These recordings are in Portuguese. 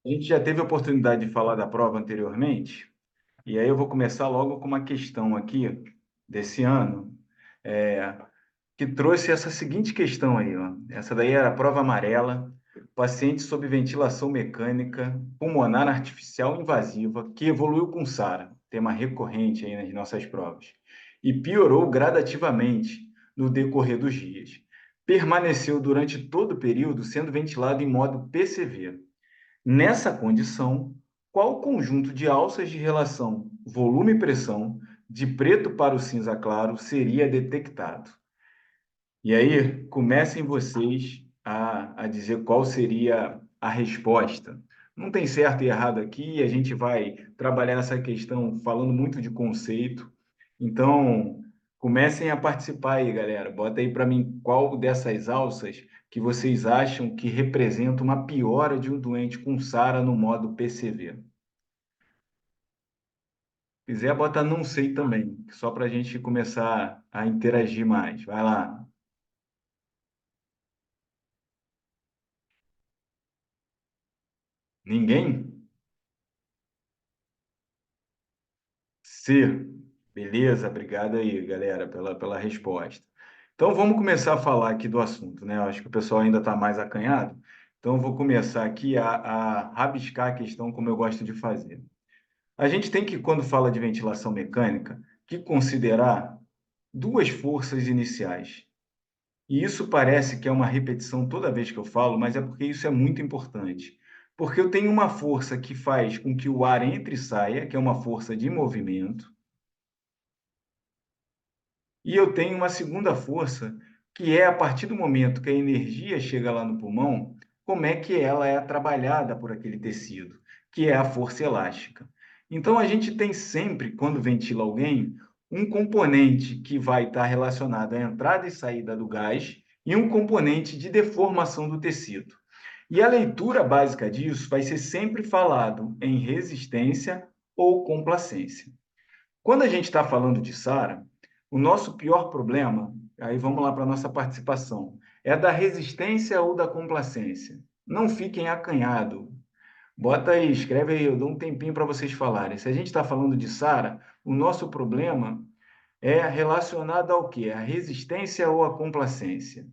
A gente já teve a oportunidade de falar da prova anteriormente, e aí eu vou começar logo com uma questão aqui desse ano, é, que trouxe essa seguinte questão aí, ó. Essa daí era a prova amarela, paciente sob ventilação mecânica pulmonar artificial invasiva, que evoluiu com SARA, tema recorrente aí nas nossas provas, e piorou gradativamente no decorrer dos dias. Permaneceu durante todo o período sendo ventilado em modo PCV. Nessa condição, qual conjunto de alças de relação volume e pressão de preto para o cinza claro seria detectado? E aí, comecem vocês a dizer qual seria a resposta. Não tem certo e errado aqui, a gente vai trabalhar essa questão falando muito de conceito. Então, comecem a participar aí, galera. Bota aí para mim qual dessas alças que vocês acham que representa uma piora de um doente com SARA no modo PCV. Se quiser, bota não sei também, só para a gente começar a interagir mais. Vai lá. Ninguém? C. Beleza, obrigado aí, galera, pela resposta. Então, vamos começar a falar aqui do assunto, né? Eu acho que o pessoal ainda está mais acanhado. Então, eu vou começar aqui a rabiscar a questão como eu gosto de fazer. A gente tem que, quando fala de ventilação mecânica, que considerar duas forças iniciais. E isso parece que é uma repetição toda vez que eu falo, mas é porque isso é muito importante. Porque eu tenho uma força que faz com que o ar entre e saia, que é uma força de movimento, e eu tenho uma segunda força, que é a partir do momento que a energia chega lá no pulmão, como é que ela é trabalhada por aquele tecido, que é a força elástica. Então, a gente tem sempre, quando ventila alguém, um componente que vai estar relacionado à entrada e saída do gás e um componente de deformação do tecido. E a leitura básica disso vai ser sempre falado em resistência ou complacência. Quando a gente está falando de SARA, o nosso pior problema, aí vamos lá para a nossa participação, é da resistência ou da complacência. Não fiquem acanhados. Bota aí, escreve aí, eu dou um tempinho para vocês falarem. Se a gente está falando de SARA, o nosso problema é relacionado ao quê? A resistência ou a complacência?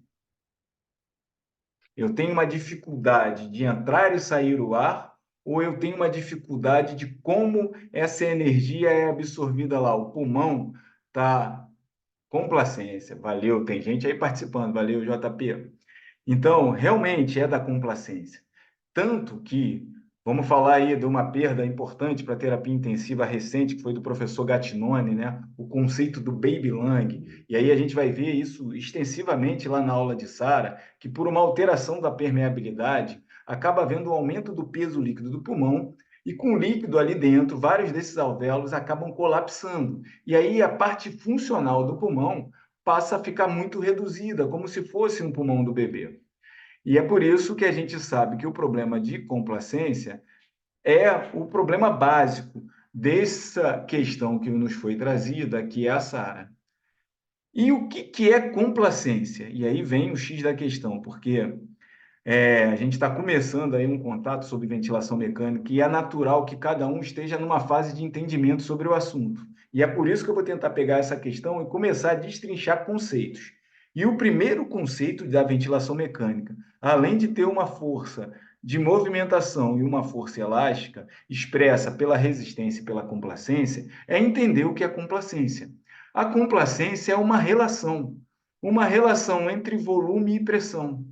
Eu tenho uma dificuldade de entrar e sair o ar, ou eu tenho uma dificuldade de como essa energia é absorvida lá? O pulmão está. Complacência, valeu. Tem gente aí participando, valeu, JP. Então, realmente é da complacência. Tanto que, vamos falar aí de uma perda importante para a terapia intensiva recente, que foi do professor Gattinone, né? O conceito do baby lung. E aí a gente vai ver isso extensivamente lá na aula de Sara, que por uma alteração da permeabilidade, acaba havendo um aumento do peso líquido do pulmão, e com o líquido ali dentro, vários desses alvéolos acabam colapsando. E aí a parte funcional do pulmão passa a ficar muito reduzida, como se fosse um pulmão do bebê. E é por isso que a gente sabe que o problema de complacência é o problema básico dessa questão que nos foi trazida, que é a SARA. E o que é complacência? E aí vem o X da questão, porque a gente está começando aí um contato sobre ventilação mecânica e é natural que cada um esteja numa fase de entendimento sobre o assunto. E é por isso que eu vou tentar pegar essa questão e começar a destrinchar conceitos. E o primeiro conceito da ventilação mecânica, além de ter uma força de movimentação e uma força elástica expressa pela resistência e pela complacência, é entender o que é complacência. A complacência é uma relação entre volume e pressão.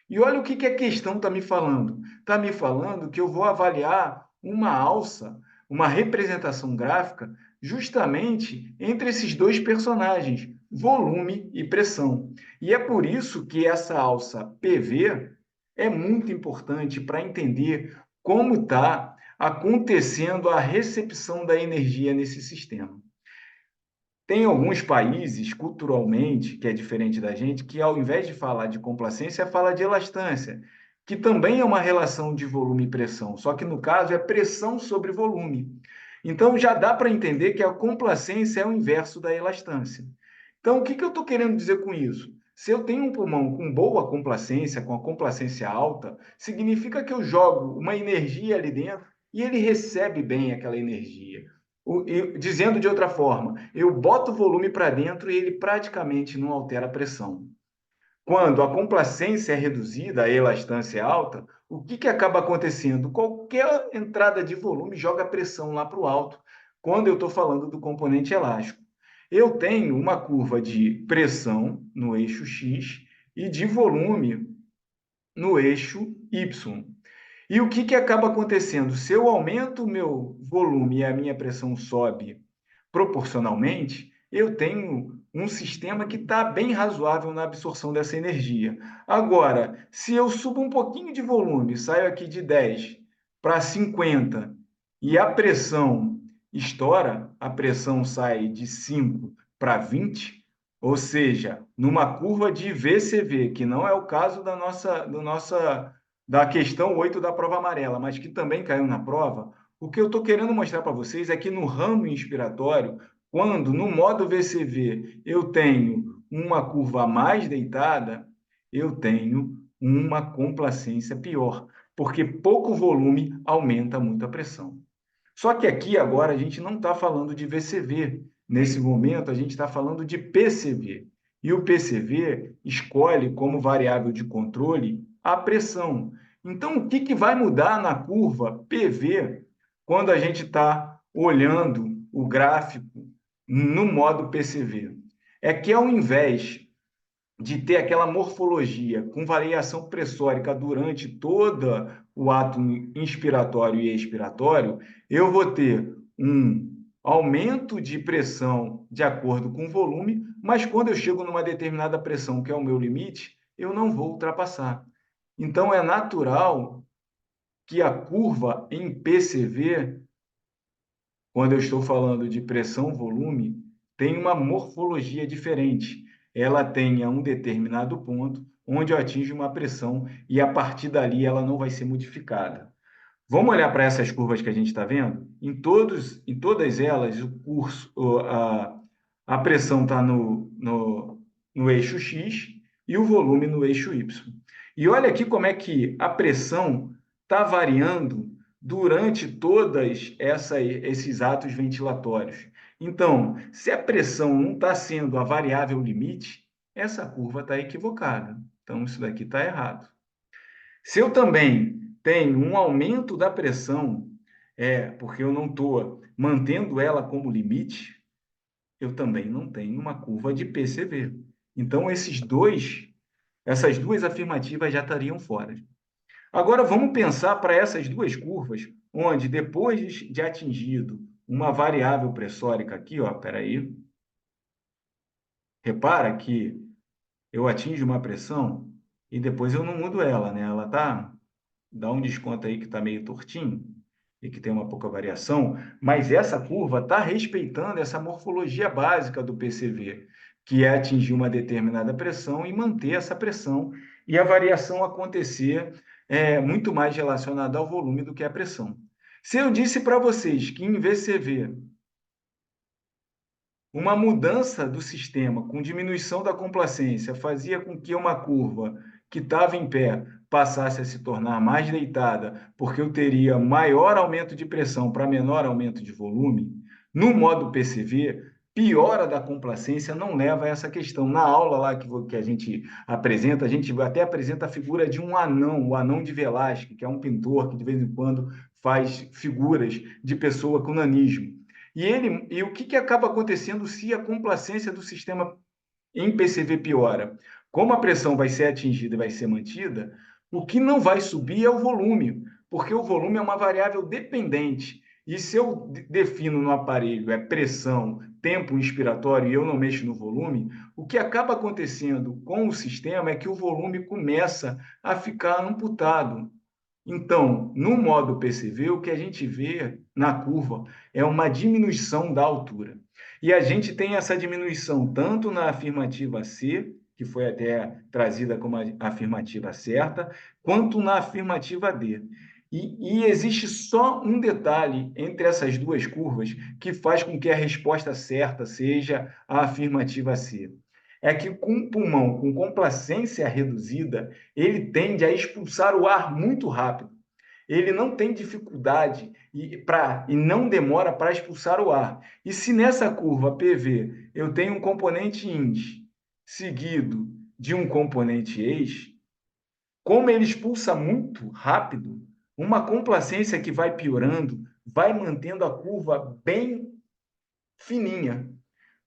E olha o que, que a questão está me falando. Está me falando que eu vou avaliar uma alça, uma representação gráfica, justamente entre esses dois personagens, volume e pressão. E é por isso que essa alça PV é muito importante para entender como está acontecendo a recepção da energia nesse sistema. Tem alguns países, culturalmente, que é diferente da gente, que ao invés de falar de complacência, fala de elastância, que também é uma relação de volume e pressão, só que no caso é pressão sobre volume. Então já dá para entender que a complacência é o inverso da elastância. Então o que eu estou querendo dizer com isso? Se eu tenho um pulmão com boa complacência, com a complacência alta, significa que eu jogo uma energia ali dentro e ele recebe bem aquela energia. Dizendo de outra forma, eu boto o volume para dentro e ele praticamente não altera a pressão. Quando a complacência é reduzida, a elastância é alta, o que acaba acontecendo? Qualquer entrada de volume joga pressão lá para o alto, quando eu estou falando do componente elástico. Eu tenho uma curva de pressão no eixo X e de volume no eixo Y. E o que acaba acontecendo? Se eu aumento o meu volume e a minha pressão sobe proporcionalmente, eu tenho um sistema que está bem razoável na absorção dessa energia. Agora, se eu subo um pouquinho de volume, saio aqui de 10 para 50 e a pressão estoura, a pressão sai de 5 para 20, ou seja, numa curva de VCV, que não é o caso da questão 8 da prova amarela, mas que também caiu na prova, o que eu estou querendo mostrar para vocês é que no ramo inspiratório, quando no modo VCV eu tenho uma curva mais deitada, eu tenho uma complacência pior, porque pouco volume aumenta muito a pressão. Só que aqui agora a gente não está falando de VCV. Nesse momento, a gente está falando de PCV. E o PCV escolhe como variável de controle a pressão. Então, o que vai mudar na curva PV quando a gente está olhando o gráfico no modo PCV? É que ao invés de ter aquela morfologia com variação pressórica durante todo o ato inspiratório e expiratório, eu vou ter um aumento de pressão de acordo com o volume, mas quando eu chego numa determinada pressão, que é o meu limite, eu não vou ultrapassar. Então, é natural que a curva em PCV, quando eu estou falando de pressão-volume, tem uma morfologia diferente. Ela tem a um determinado ponto onde eu atinjo uma pressão e a partir dali ela não vai ser modificada. Vamos olhar para essas curvas que a gente está vendo? Em todas elas, a pressão está no eixo X e o volume no eixo Y. E olha aqui como é que a pressão está variando durante esses atos ventilatórios. Então, se a pressão não está sendo a variável limite, essa curva está equivocada. Então, isso daqui está errado. Se eu também tenho um aumento da pressão, porque eu não estou mantendo ela como limite, eu também não tenho uma curva de PCV. Então, essas duas afirmativas já estariam fora. Agora, vamos pensar para essas duas curvas, onde depois de atingido uma variável pressórica aqui, ó, peraí, repara que eu atingo uma pressão e depois eu não mudo ela, né? Ela tá, dá um desconto aí que está meio tortinho e que tem uma pouca variação, mas essa curva está respeitando essa morfologia básica do PCV, que é atingir uma determinada pressão e manter essa pressão, e a variação acontecer muito mais relacionada ao volume do que à pressão. Se eu disse para vocês que em VCV uma mudança do sistema com diminuição da complacência fazia com que uma curva que estava em pé passasse a se tornar mais deitada, porque eu teria maior aumento de pressão para menor aumento de volume. No modo PCV, piora da complacência não leva a essa questão. Na aula lá que a gente até apresenta a figura de um anão, o anão de Velázquez, que é um pintor que de vez em quando faz figuras de pessoa com nanismo. E o que acaba acontecendo se a complacência do sistema em PCV piora? Como a pressão vai ser atingida e vai ser mantida, o que não vai subir é o volume, porque o volume é uma variável dependente. E se eu defino no aparelho pressão, tempo inspiratório e eu não mexo no volume, o que acaba acontecendo com o sistema é que o volume começa a ficar amputado. Então, no modo PCV, o que a gente vê na curva é uma diminuição da altura. E a gente tem essa diminuição tanto na afirmativa C, que foi até trazida como a afirmativa certa, quanto na afirmativa D. E existe só um detalhe entre essas duas curvas que faz com que a resposta certa seja a afirmativa C. é que com o pulmão com complacência reduzida, ele tende a expulsar o ar muito rápido. Ele não tem dificuldade e não demora para expulsar o ar. E se nessa curva PV eu tenho um componente índice seguido de um componente ex, como ele expulsa muito rápido, uma complacência que vai piorando, vai mantendo a curva bem fininha.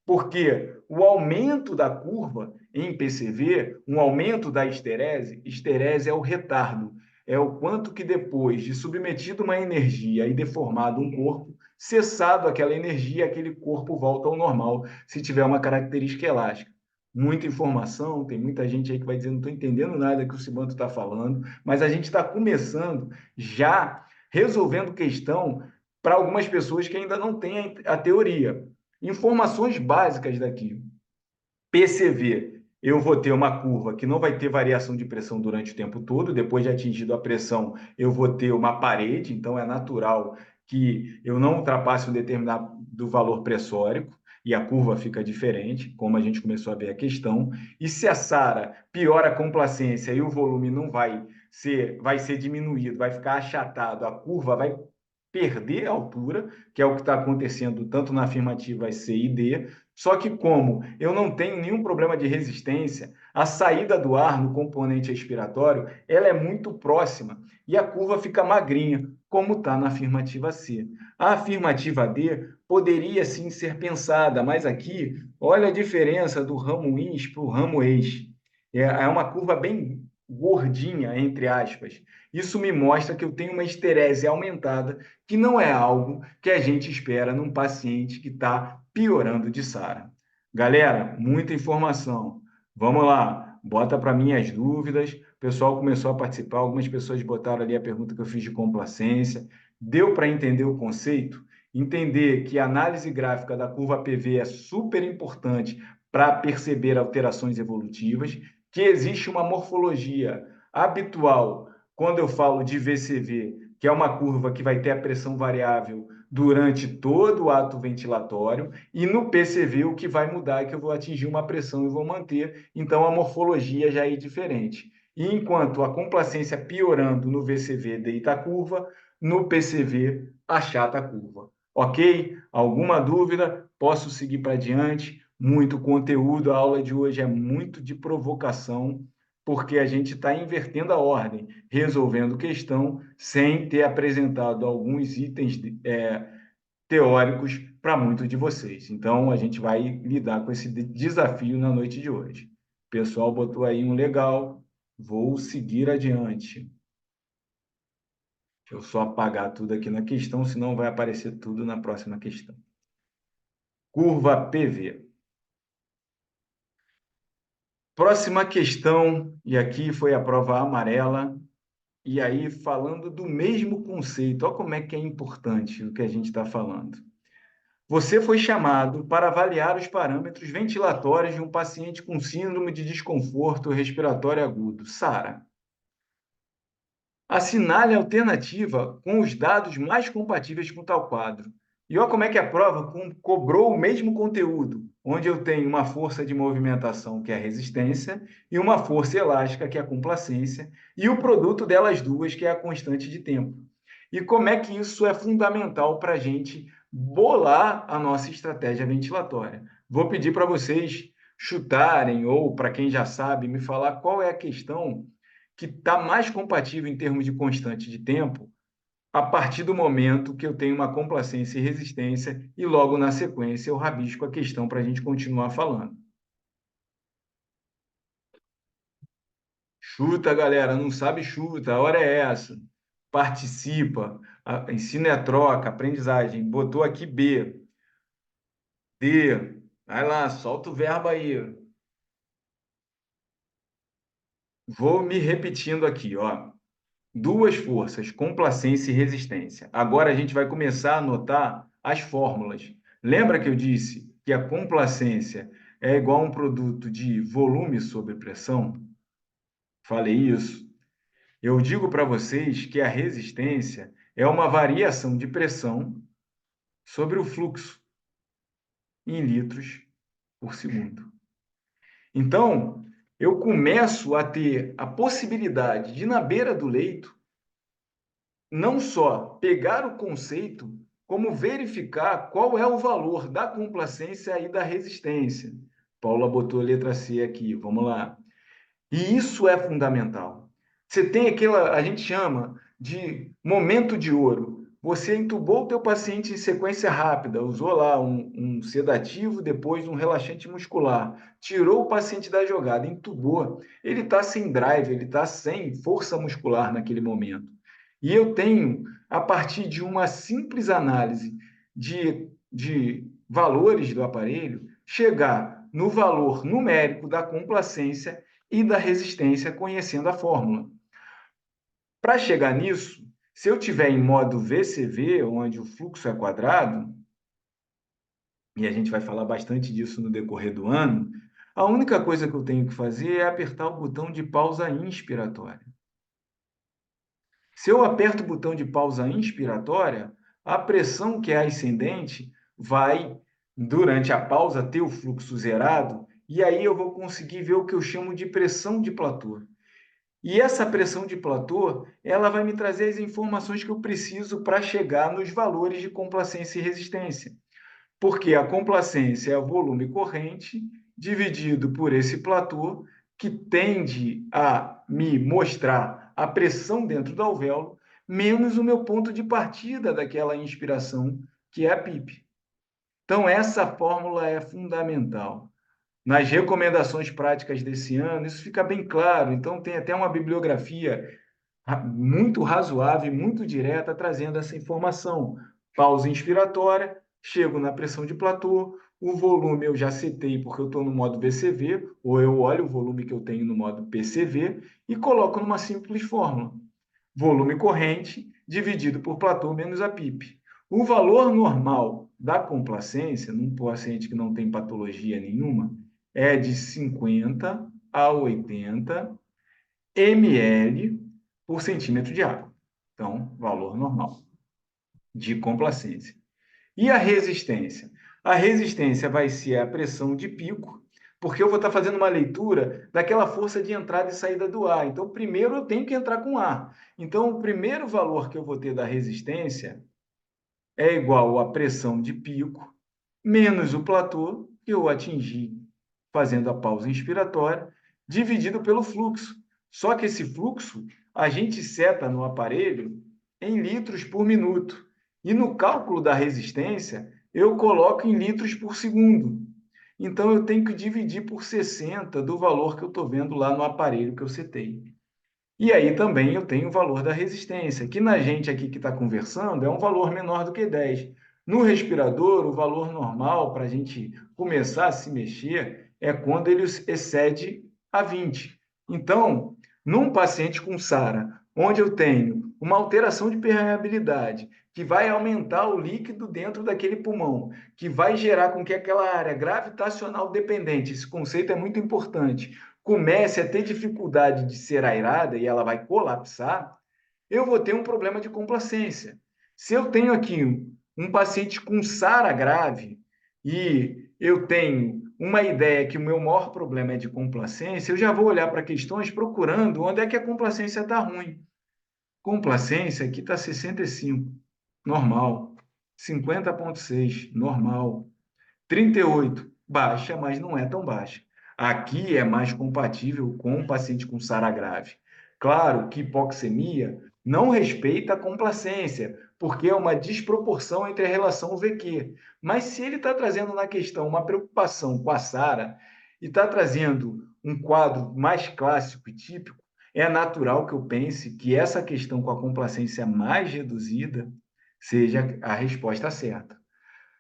Porque o aumento da curva em PCV, um aumento da esterese é o retardo, é o quanto que depois de submetido uma energia e deformado um corpo, cessado aquela energia, aquele corpo volta ao normal, se tiver uma característica elástica. Muita informação, tem muita gente aí que vai dizer, não estou entendendo nada que o Sibanto está falando, mas a gente está começando já resolvendo questão para algumas pessoas que ainda não têm a teoria. Informações básicas daqui. PCV, eu vou ter uma curva que não vai ter variação de pressão durante o tempo todo. Depois de atingido a pressão, eu vou ter uma parede, então é natural que eu não ultrapasse um determinado valor pressórico e a curva fica diferente, como a gente começou a ver a questão. E se a SARA piora a complacência e o volume não vai ser diminuído, vai ficar achatado, a curva vai perder a altura, que é o que está acontecendo tanto na afirmativa C e D, só que como eu não tenho nenhum problema de resistência, a saída do ar no componente expiratório, ela é muito próxima e a curva fica magrinha, como está na afirmativa C. A afirmativa D poderia sim ser pensada, mas aqui, olha a diferença do ramo ins para o ramo ex. É uma curva bem gordinha, entre aspas. Isso me mostra que eu tenho uma esterese aumentada, que não é algo que a gente espera num paciente que está piorando de SARA. Galera, muita informação. Vamos lá, bota para mim as dúvidas. O pessoal começou a participar, algumas pessoas botaram ali a pergunta que eu fiz de complacência. Deu para entender o conceito? Entender que a análise gráfica da curva PV é super importante para perceber alterações evolutivas, que existe uma morfologia habitual quando eu falo de VCV, que é uma curva que vai ter a pressão variável durante todo o ato ventilatório, e no PCV o que vai mudar é que eu vou atingir uma pressão e vou manter, então a morfologia já é diferente. E enquanto a complacência piorando no VCV deita a curva, no PCV achata a curva. Ok? Alguma dúvida? Posso seguir para adiante? Muito conteúdo, a aula de hoje é muito de provocação, porque a gente está invertendo a ordem, resolvendo questão sem ter apresentado alguns itens teóricos para muitos de vocês. Então, a gente vai lidar com esse desafio na noite de hoje. O pessoal botou aí um legal, vou seguir adiante. Deixa eu só apagar tudo aqui na questão, senão vai aparecer tudo na próxima questão. Curva PV. Próxima questão, e aqui foi a prova amarela, e aí falando do mesmo conceito, olha como é que é importante o que a gente está falando. Você foi chamado para avaliar os parâmetros ventilatórios de um paciente com síndrome de desconforto respiratório agudo, SARA. Assinale a alternativa com os dados mais compatíveis com tal quadro. E olha como é que a prova cobrou o mesmo conteúdo, onde eu tenho uma força de movimentação, que é a resistência, e uma força elástica, que é a complacência, e o produto delas duas, que é a constante de tempo. E como é que isso é fundamental para a gente bolar a nossa estratégia ventilatória? Vou pedir para vocês chutarem, ou para quem já sabe, me falar qual é a questão que está mais compatível em termos de constante de tempo, a partir do momento que eu tenho uma complacência e resistência, e logo na sequência eu rabisco a questão para a gente continuar falando. Chuta, galera, não sabe, chuta, a hora é essa. Participa, ensino é troca, aprendizagem. Botou aqui B. D. Vai lá, solta o verbo aí. Vou me repetindo aqui, ó. Duas forças, complacência e resistência. Agora a gente vai começar a anotar as fórmulas. Lembra que eu disse que a complacência é igual a um produto de volume sobre pressão? Falei isso. Eu digo para vocês que a resistência é uma variação de pressão sobre o fluxo em litros por segundo. Então, eu começo a ter a possibilidade de, na beira do leito, não só pegar o conceito, como verificar qual é o valor da complacência e da resistência. Paula botou a letra C aqui, vamos lá. E isso é fundamental. Você tem aquela, a gente chama de momento de ouro. Você entubou o teu paciente em sequência rápida, usou lá um sedativo, depois um relaxante muscular, tirou o paciente da jogada, entubou. Ele está sem drive, ele está sem força muscular naquele momento. E eu tenho, a partir de uma simples análise de valores do aparelho, chegar no valor numérico da complacência e da resistência conhecendo a fórmula. Para chegar nisso, se eu tiver em modo VCV, onde o fluxo é quadrado, e a gente vai falar bastante disso no decorrer do ano, a única coisa que eu tenho que fazer é apertar o botão de pausa inspiratória. Se eu aperto o botão de pausa inspiratória, a pressão que é ascendente vai, durante a pausa, ter o fluxo zerado, e aí eu vou conseguir ver o que eu chamo de pressão de platô. E essa pressão de platô, ela vai me trazer as informações que eu preciso para chegar nos valores de complacência e resistência. Porque a complacência é o volume corrente dividido por esse platô, que tende a me mostrar a pressão dentro do alvéolo, menos o meu ponto de partida daquela inspiração, que é a PIP. Então, essa fórmula é fundamental. Nas recomendações práticas desse ano, isso fica bem claro. Então, tem até uma bibliografia muito razoável e muito direta trazendo essa informação. Pausa inspiratória, chego na pressão de platô, o volume eu já setei porque eu estou no modo VCV, ou eu olho o volume que eu tenho no modo PCV e coloco numa simples fórmula. Volume corrente dividido por platô menos a PIP. O valor normal da complacência, num paciente que não tem patologia nenhuma, é de 50 a 80 ml por centímetro de água. Então, valor normal de complacência. E a resistência? A resistência vai ser a pressão de pico, porque eu vou estar fazendo uma leitura daquela força de entrada e saída do ar. Então, primeiro eu tenho que entrar com ar. Então, o primeiro valor que eu vou ter da resistência é igual à pressão de pico menos o platô que eu atingi fazendo a pausa inspiratória, dividido pelo fluxo. Só que esse fluxo a gente seta no aparelho em litros por minuto. E no cálculo da resistência, eu coloco em litros por segundo. Então, eu tenho que dividir por 60 do valor que eu estou vendo lá no aparelho que eu setei. E aí também eu tenho o valor da resistência, que na gente aqui que está conversando é um valor menor do que 10. No respirador, o valor normal para a gente começar a se mexer é quando ele excede a 20. Então, num paciente com SARA, onde eu tenho uma alteração de permeabilidade, que vai aumentar o líquido dentro daquele pulmão, que vai gerar com que aquela área gravitacional dependente, esse conceito é muito importante, comece a ter dificuldade de ser airada e ela vai colapsar, eu vou ter um problema de complacência. Se eu tenho aqui um paciente com SARA grave e eu tenho uma ideia que o meu maior problema é de complacência, eu já vou olhar para questões procurando onde é que a complacência está ruim. Complacência aqui está 65, normal. 50,6, normal. 38, baixa, mas não é tão baixa. Aqui é mais compatível com um paciente com SARA grave. Claro que hipoxemia não respeita a complacência, porque é uma desproporção entre a relação ao VQ. Mas se ele está trazendo na questão uma preocupação com a SARA e está trazendo um quadro mais clássico e típico, é natural que eu pense que essa questão com a complacência mais reduzida seja a resposta certa.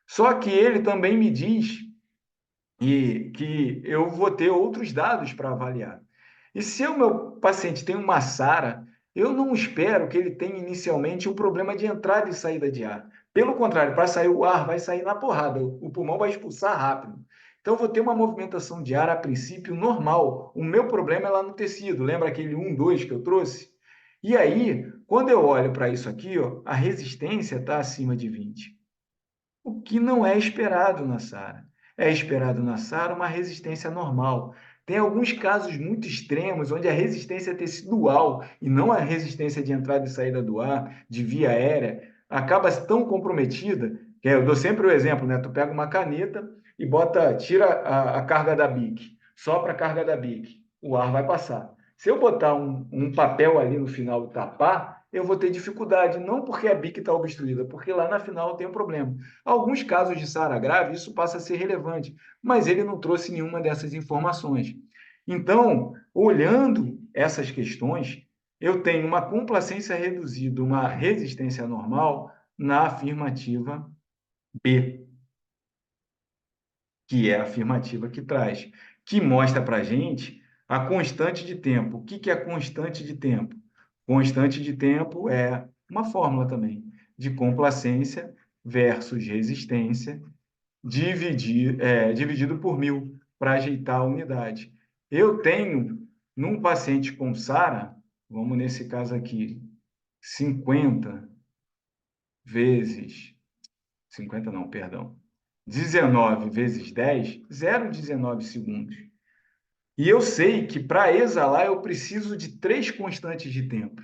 Só que ele também me diz que eu vou ter outros dados para avaliar. E se o meu paciente tem uma SARA, eu não espero que ele tenha inicialmente um problema de entrada e saída de ar. Pelo contrário, para sair o ar vai sair na porrada, o pulmão vai expulsar rápido. Então, eu vou ter uma movimentação de ar a princípio normal. O meu problema é lá no tecido, lembra aquele 1, 2 que eu trouxe? E aí, quando eu olho para isso aqui, ó, a resistência está acima de 20. O que não é esperado na SARA. É esperado na SARA uma resistência normal. Tem alguns casos muito extremos, onde a resistência tecidual e não a resistência de entrada e saída do ar, de via aérea, acaba tão comprometida, que eu dou sempre o exemplo, né? Tu pega uma caneta e tira a carga da Bic, sopra a carga da Bic, o ar vai passar. Se eu botar um papel ali no final e tapar, eu vou ter dificuldade, não porque a bica está obstruída, porque lá na final tem um problema. Alguns casos de SARA grave, isso passa a ser relevante, mas ele não trouxe nenhuma dessas informações. Então, olhando essas questões, eu tenho uma complacência reduzida, uma resistência normal na afirmativa B, que é a afirmativa que traz, que mostra para a gente a constante de tempo. O que é a constante de tempo? Constante de tempo é uma fórmula também de complacência versus resistência dividido por 1.000 para ajeitar a unidade. Eu tenho, num paciente com SARA, vamos nesse caso aqui, 50 vezes 50 não, perdão. 19 vezes 10, 0,19 segundos. E eu sei que para exalar eu preciso de 3 constantes de tempo.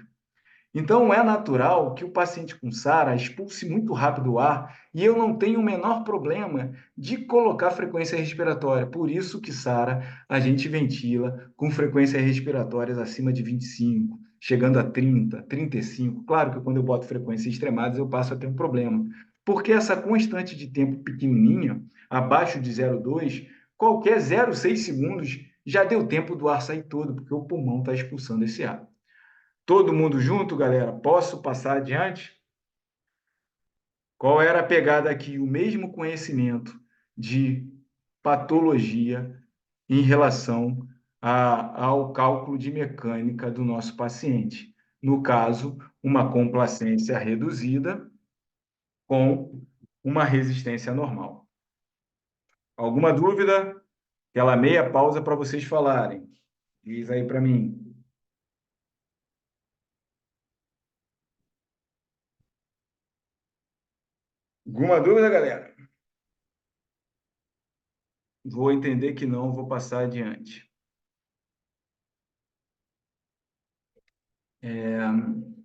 Então, é natural que o paciente com SARA expulse muito rápido o ar e eu não tenho o menor problema de colocar frequência respiratória. Por isso que SARA a gente ventila com frequências respiratórias acima de 25, chegando a 30, 35. Claro que quando eu boto frequências extremadas eu passo a ter um problema, porque essa constante de tempo pequenininha, abaixo de 0,2, qualquer 0,6 segundos já deu tempo do ar sair todo, porque o pulmão está expulsando esse ar. Todo mundo junto, galera? Posso passar adiante? Qual era a pegada aqui? O mesmo conhecimento de patologia em relação ao cálculo de mecânica do nosso paciente. No caso, uma complacência reduzida com uma resistência normal. Alguma dúvida? Aquela meia pausa para vocês falarem. Diz aí para mim. Alguma dúvida, galera? Vou entender que não, vou passar adiante.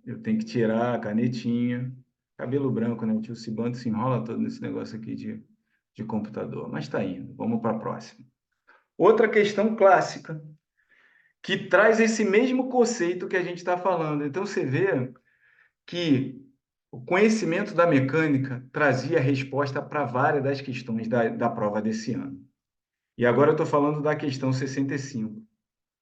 Eu tenho que tirar a canetinha. Cabelo branco, né? O tio Cibando se enrola todo nesse negócio aqui de computador. Mas está indo. Vamos para a próxima. Outra questão clássica, que traz esse mesmo conceito que a gente está falando. Então, você vê que o conhecimento da mecânica trazia resposta para várias das questões da prova desse ano. E agora eu estou falando da questão 65.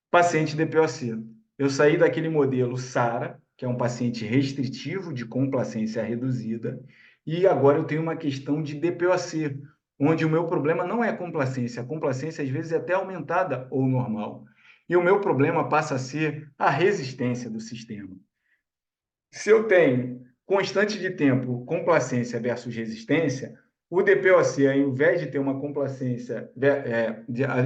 Paciente DPOC. Eu saí daquele modelo SARA, que é um paciente restritivo de complacência reduzida, e agora eu tenho uma questão de DPOC, onde o meu problema não é a complacência às vezes é até aumentada ou normal. E o meu problema passa a ser a resistência do sistema. Se eu tenho constante de tempo, complacência versus resistência, o DPOC, ao invés de ter uma complacência,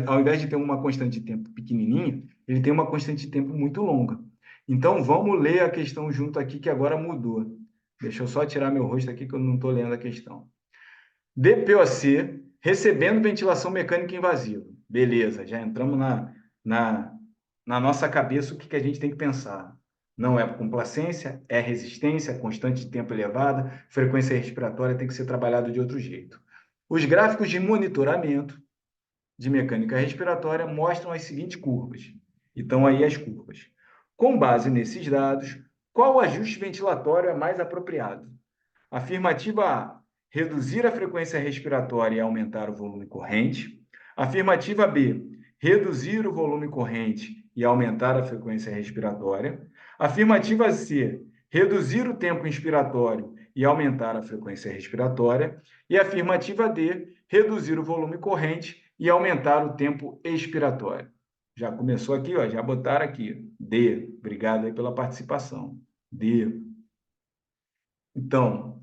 ao invés de ter uma constante de tempo pequenininha, ele tem uma constante de tempo muito longa. Então, vamos ler a questão junto aqui, que agora mudou. Deixa eu só tirar meu rosto aqui, que eu não estou lendo a questão. DPOC, recebendo ventilação mecânica invasiva. Beleza, já entramos na, na nossa cabeça o que a gente tem que pensar. Não é complacência, é resistência, constante de tempo elevada, frequência respiratória tem que ser trabalhado de outro jeito. Os gráficos de monitoramento de mecânica respiratória mostram as seguintes curvas. Então, aí as curvas. Com base nesses dados, qual ajuste ventilatório é mais apropriado? Afirmativa A, reduzir a frequência respiratória e aumentar o volume corrente. Afirmativa B, reduzir o volume corrente e aumentar a frequência respiratória. Afirmativa C, reduzir o tempo inspiratório e aumentar a frequência respiratória. E afirmativa D, reduzir o volume corrente e aumentar o tempo expiratório. Já começou aqui, ó, já botaram aqui. D. Obrigado aí pela participação. D. Então,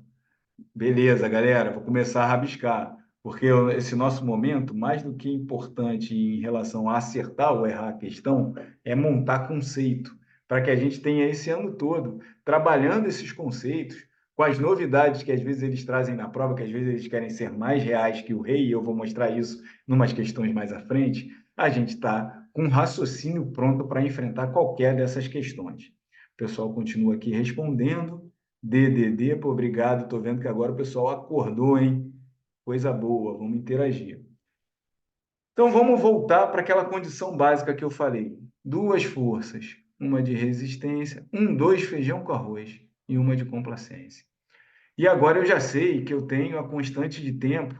beleza, galera, vou começar a rabiscar, porque esse nosso momento, mais do que importante em relação a acertar ou errar a questão, é montar conceito, para que a gente tenha esse ano todo trabalhando esses conceitos com as novidades que às vezes eles trazem na prova, que às vezes eles querem ser mais reais que o rei, e eu vou mostrar isso em umas questões mais à frente, a gente está com raciocínio pronto para enfrentar qualquer dessas questões. O pessoal continua aqui respondendo. DDD, pô, obrigado. Estou vendo que agora o pessoal acordou, hein? Coisa boa, vamos interagir. Então, vamos voltar para aquela condição básica que eu falei. Duas forças, uma de resistência, dois, feijão com arroz, e uma de complacência. E agora eu já sei que eu tenho a constante de tempo,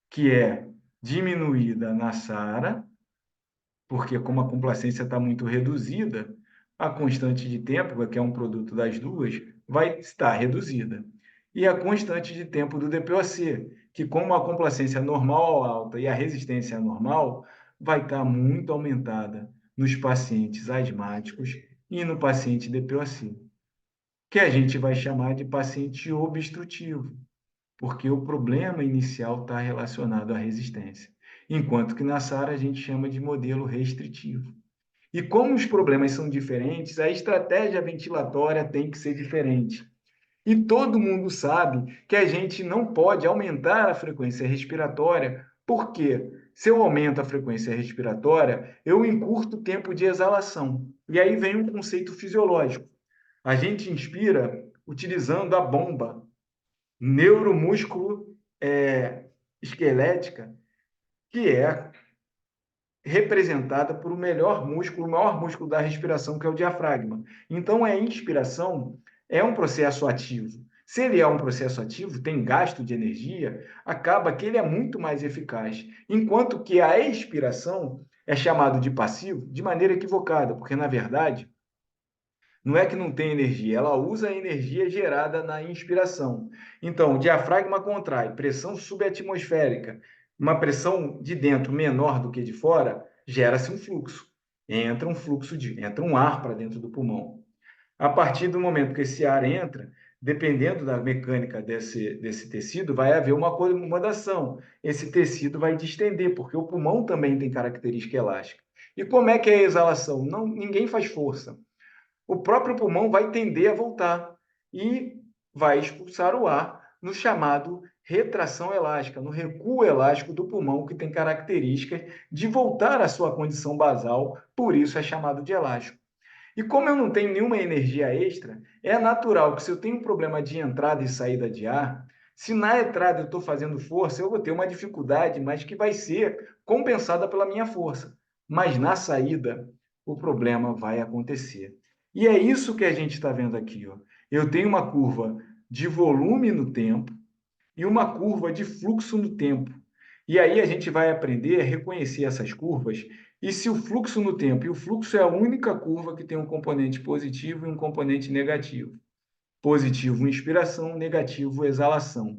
que é diminuída na Sara, porque como a complacência está muito reduzida, a constante de tempo, que é um produto das duas, vai estar reduzida. E a constante de tempo do DPoC, que como a complacência é normal ou alta e a resistência é normal, vai estar muito aumentada nos pacientes asmáticos e no paciente DPoC, que a gente vai chamar de paciente obstrutivo, porque o problema inicial está relacionado à resistência, enquanto que na SARA a gente chama de modelo restritivo. E como os problemas são diferentes, a estratégia ventilatória tem que ser diferente. E todo mundo sabe que a gente não pode aumentar a frequência respiratória, porque se eu aumento a frequência respiratória, eu encurto o tempo de exalação. E aí vem um conceito fisiológico. A gente inspira utilizando a bomba neuromúsculo esquelética, que é representada por o maior músculo da respiração, que é o diafragma. Então, a inspiração é um processo ativo. Se ele é um processo ativo, tem gasto de energia, acaba que ele é muito mais eficaz. Enquanto que a expiração é chamado de passivo de maneira equivocada, porque, na verdade, não é que não tem energia, ela usa a energia gerada na inspiração. Então, o diafragma contrai, pressão subatmosférica, uma pressão de dentro menor do que de fora, gera-se um fluxo. Entra um ar para dentro do pulmão. A partir do momento que esse ar entra, dependendo da mecânica desse tecido, vai haver uma acomodação. Esse tecido vai distender, porque o pulmão também tem característica elástica. E como é que é a exalação? Não, ninguém faz força, o próprio pulmão vai tender a voltar e vai expulsar o ar no chamado retração elástica, no recuo elástico do pulmão, que tem características de voltar à sua condição basal, por isso é chamado de elástico. E como eu não tenho nenhuma energia extra, é natural que se eu tenho um problema de entrada e saída de ar, se na entrada eu estou fazendo força, eu vou ter uma dificuldade, mas que vai ser compensada pela minha força. Mas na saída, o problema vai acontecer. E é isso que a gente está vendo aqui. Ó. Eu tenho uma curva de volume no tempo e uma curva de fluxo no tempo. E aí a gente vai aprender a reconhecer essas curvas e se o fluxo no tempo, e o fluxo é a única curva que tem um componente positivo e um componente negativo. Positivo, inspiração, negativo, exalação.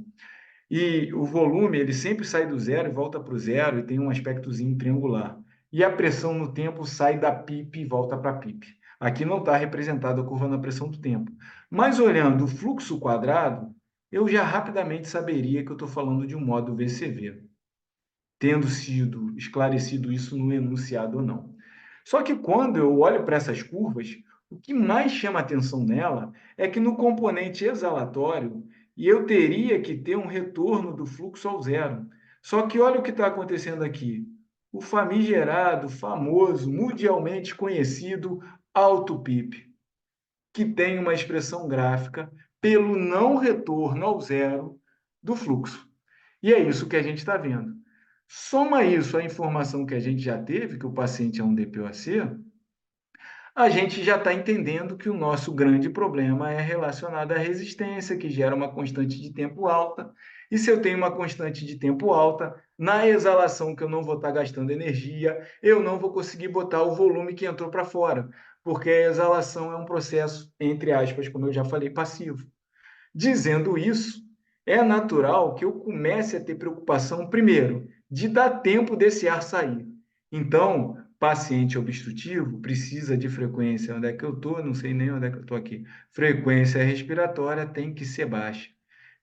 E o volume, ele sempre sai do zero e volta para o zero e tem um aspectozinho triangular. E a pressão no tempo sai da PIP e volta para a PIP. Aqui não está representada a curva na pressão do tempo. Mas olhando o fluxo quadrado, eu já rapidamente saberia que eu estou falando de um modo VCV, tendo sido esclarecido isso no enunciado ou não. Só que quando eu olho para essas curvas, o que mais chama atenção nela é que no componente exalatório, eu teria que ter um retorno do fluxo ao zero. Só que olha o que está acontecendo aqui. O famigerado, famoso, mundialmente conhecido alto PIP, que tem uma expressão gráfica pelo não retorno ao zero do fluxo. E é isso que a gente está vendo. Soma isso à informação que a gente já teve, que o paciente é um DPOC, a gente já está entendendo que o nosso grande problema é relacionado à resistência, que gera uma constante de tempo alta. E se eu tenho uma constante de tempo alta, na exalação que eu não vou estar gastando energia, eu não vou conseguir botar o volume que entrou para fora, porque a exalação é um processo, entre aspas, como eu já falei, passivo. Dizendo isso, é natural que eu comece a ter preocupação, primeiro, de dar tempo desse ar sair. Então, paciente obstrutivo precisa de frequência. Onde é que eu estou? Não sei nem onde é que eu estou aqui. Frequência respiratória tem que ser baixa.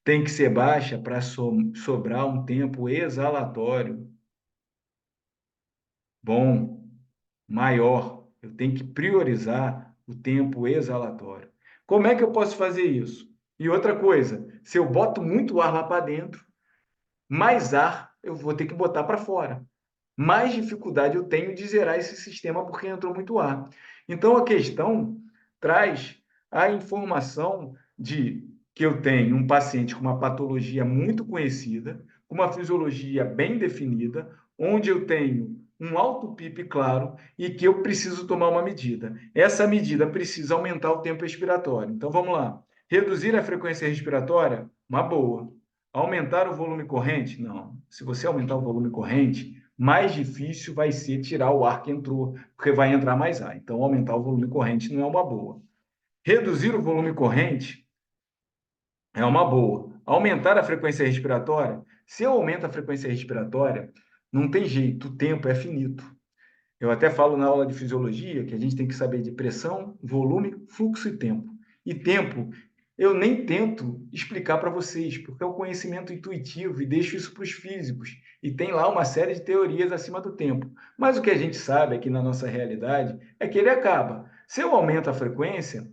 Tem que ser baixa para sobrar um tempo exalatório bom, maior. Eu tenho que priorizar o tempo exalatório. Como é que eu posso fazer isso? E outra coisa, se eu boto muito ar lá para dentro, mais ar eu vou ter que botar para fora. mais dificuldade eu tenho de zerar esse sistema porque entrou muito ar. Então, a questão traz a informação de que eu tenho um paciente com uma patologia muito conhecida, com uma fisiologia bem definida, onde eu tenho um alto PIP claro e que eu preciso tomar uma medida. Essa medida precisa aumentar o tempo expiratório. Então, vamos lá. Reduzir a frequência respiratória? Uma boa. Aumentar o volume corrente? Não. Se você aumentar o volume corrente, mais difícil vai ser tirar o ar que entrou, porque vai entrar mais ar. Então, aumentar o volume corrente não é uma boa. Reduzir o volume corrente é uma boa. Aumentar a frequência respiratória? Se eu aumento a frequência respiratória, não tem jeito, o tempo é finito. Eu até falo na aula de fisiologia que a gente tem que saber de pressão, volume, fluxo e tempo. E tempo, eu nem tento explicar para vocês, porque é o conhecimento intuitivo e deixo isso para os físicos. E tem lá uma série de teorias acima do tempo. Mas o que a gente sabe aqui na nossa realidade é que ele acaba. Se eu aumento a frequência,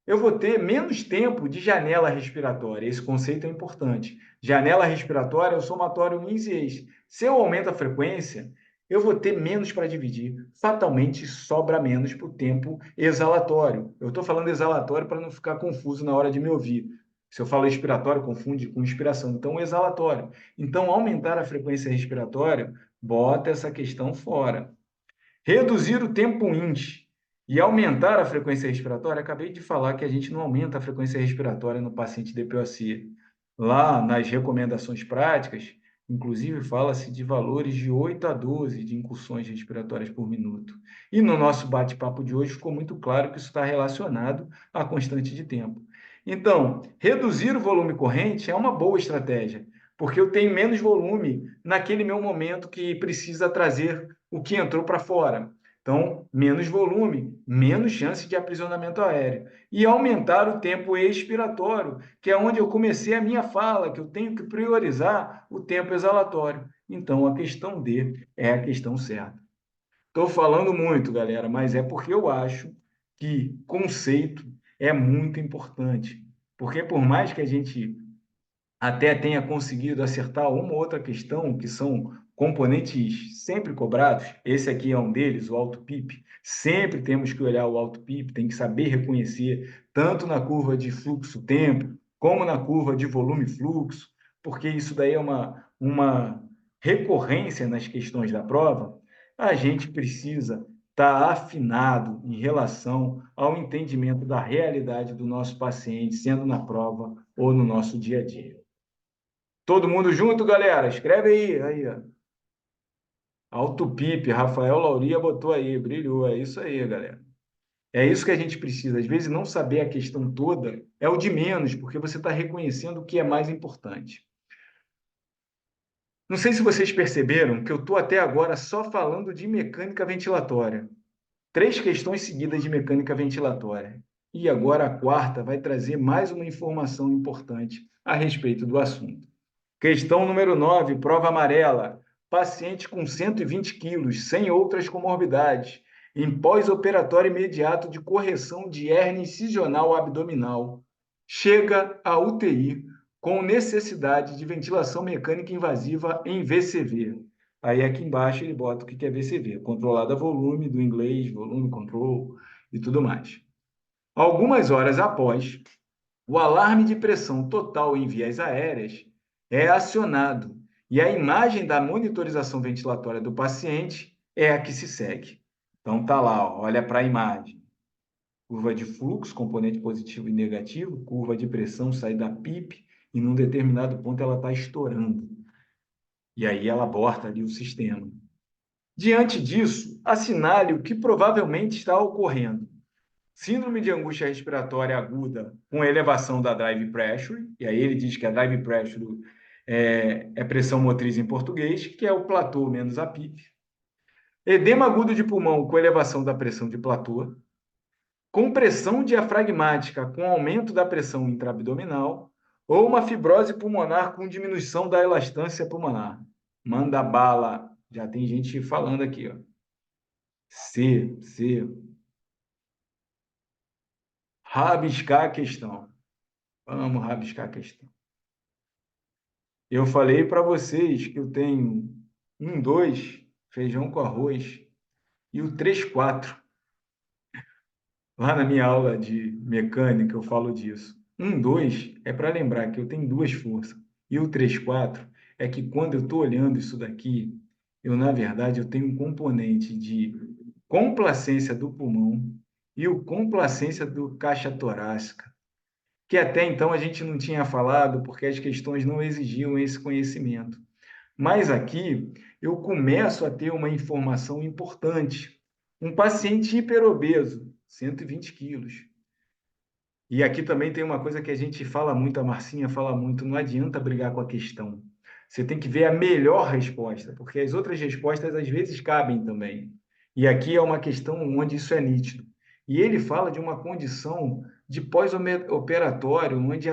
eu vou ter menos tempo de janela respiratória. Esse conceito é importante. Janela respiratória é o somatório ins e ex. Se eu aumento a frequência, eu vou ter menos para dividir. Fatalmente sobra menos para o tempo exalatório. Eu estou falando exalatório para não ficar confuso na hora de me ouvir. Se eu falo expiratório, confunde com inspiração. Então, exalatório. Então, aumentar a frequência respiratória, bota essa questão fora. Reduzir o tempo índice e aumentar a frequência respiratória, acabei de falar que a gente não aumenta a frequência respiratória no paciente DPOC. Lá nas recomendações práticas, inclusive fala-se de valores de 8 a 12 de incursões respiratórias por minuto. E no nosso bate-papo de hoje ficou muito claro que isso está relacionado à constante de tempo. Então, reduzir o volume corrente é uma boa estratégia, porque eu tenho menos volume naquele meu momento que precisa trazer o que entrou para fora. Então, menos volume, menos chance de aprisionamento aéreo. E aumentar o tempo expiratório, que é onde eu comecei a minha fala, que eu tenho que priorizar o tempo exalatório. Então, a questão D é a questão certa. Estou falando muito, galera, mas é porque eu acho que conceito é muito importante. Porque por mais que a gente até tenha conseguido acertar uma ou outra questão, que são componentes sempre cobrados, esse aqui é um deles, o alto PIP. Sempre temos que olhar o alto PIP, tem que saber reconhecer, tanto na curva de fluxo-tempo, como na curva de volume-fluxo, porque isso daí é uma recorrência nas questões da prova. A gente precisa estar afinado em relação ao entendimento da realidade do nosso paciente, sendo na prova ou no nosso dia a dia. Todo mundo junto, galera? Escreve aí. Aí, ó. Alto Pipe, Rafael Lauria botou aí, brilhou. É isso aí, galera. É isso que a gente precisa. Às vezes, não saber a questão toda é o de menos, porque você está reconhecendo o que é mais importante. Não sei se vocês perceberam que eu estou até agora só falando de mecânica ventilatória. 3 questões seguidas de mecânica ventilatória. E agora a quarta vai trazer mais uma informação importante a respeito do assunto. Questão número 9, prova amarela. Paciente com 120 quilos, sem outras comorbidades, em pós-operatório imediato de correção de hérnia incisional abdominal, chega à UTI com necessidade de ventilação mecânica invasiva em VCV. Aí aqui embaixo ele bota o que é VCV, controlada volume, do inglês, volume control e tudo mais. Algumas horas após, o alarme de pressão total em vias aéreas é acionado e a imagem da monitorização ventilatória do paciente é a que se segue. Então tá lá, ó, olha para a imagem. Curva de fluxo, componente positivo e negativo, curva de pressão, saída PIP, e num determinado ponto ela está estourando. E aí ela aborta ali o sistema. Diante disso, assinale o que provavelmente está ocorrendo. Síndrome de angústia respiratória aguda com elevação da drive pressure, e aí ele diz que a drive pressure é pressão motriz em português, que é o platô menos a PIP. Edema agudo de pulmão com elevação da pressão de platô. Compressão diafragmática com aumento da pressão intraabdominal. Ou uma fibrose pulmonar com diminuição da elastância pulmonar. Manda bala. Já tem gente falando aqui, ó. C. Rabiscar a questão. Vamos rabiscar a questão. Eu falei para vocês que eu tenho 2 feijão com arroz. E o 3-4, lá na minha aula de mecânica eu falo disso. 1-2 é para lembrar que eu tenho duas forças. E o 3-4 é que quando eu estou olhando isso daqui, eu, na verdade, eu tenho um componente de complacência do pulmão e o complacência do caixa torácica, que até então a gente não tinha falado porque as questões não exigiam esse conhecimento. Mas aqui eu começo a ter uma informação importante. Um paciente hiperobeso, 120 quilos. E aqui também tem uma coisa que a gente fala muito, a Marcinha fala muito, não adianta brigar com a questão. Você tem que ver a melhor resposta, porque as outras respostas às vezes cabem também. E aqui é uma questão onde isso é nítido. E ele fala de uma condição de pós-operatório, onde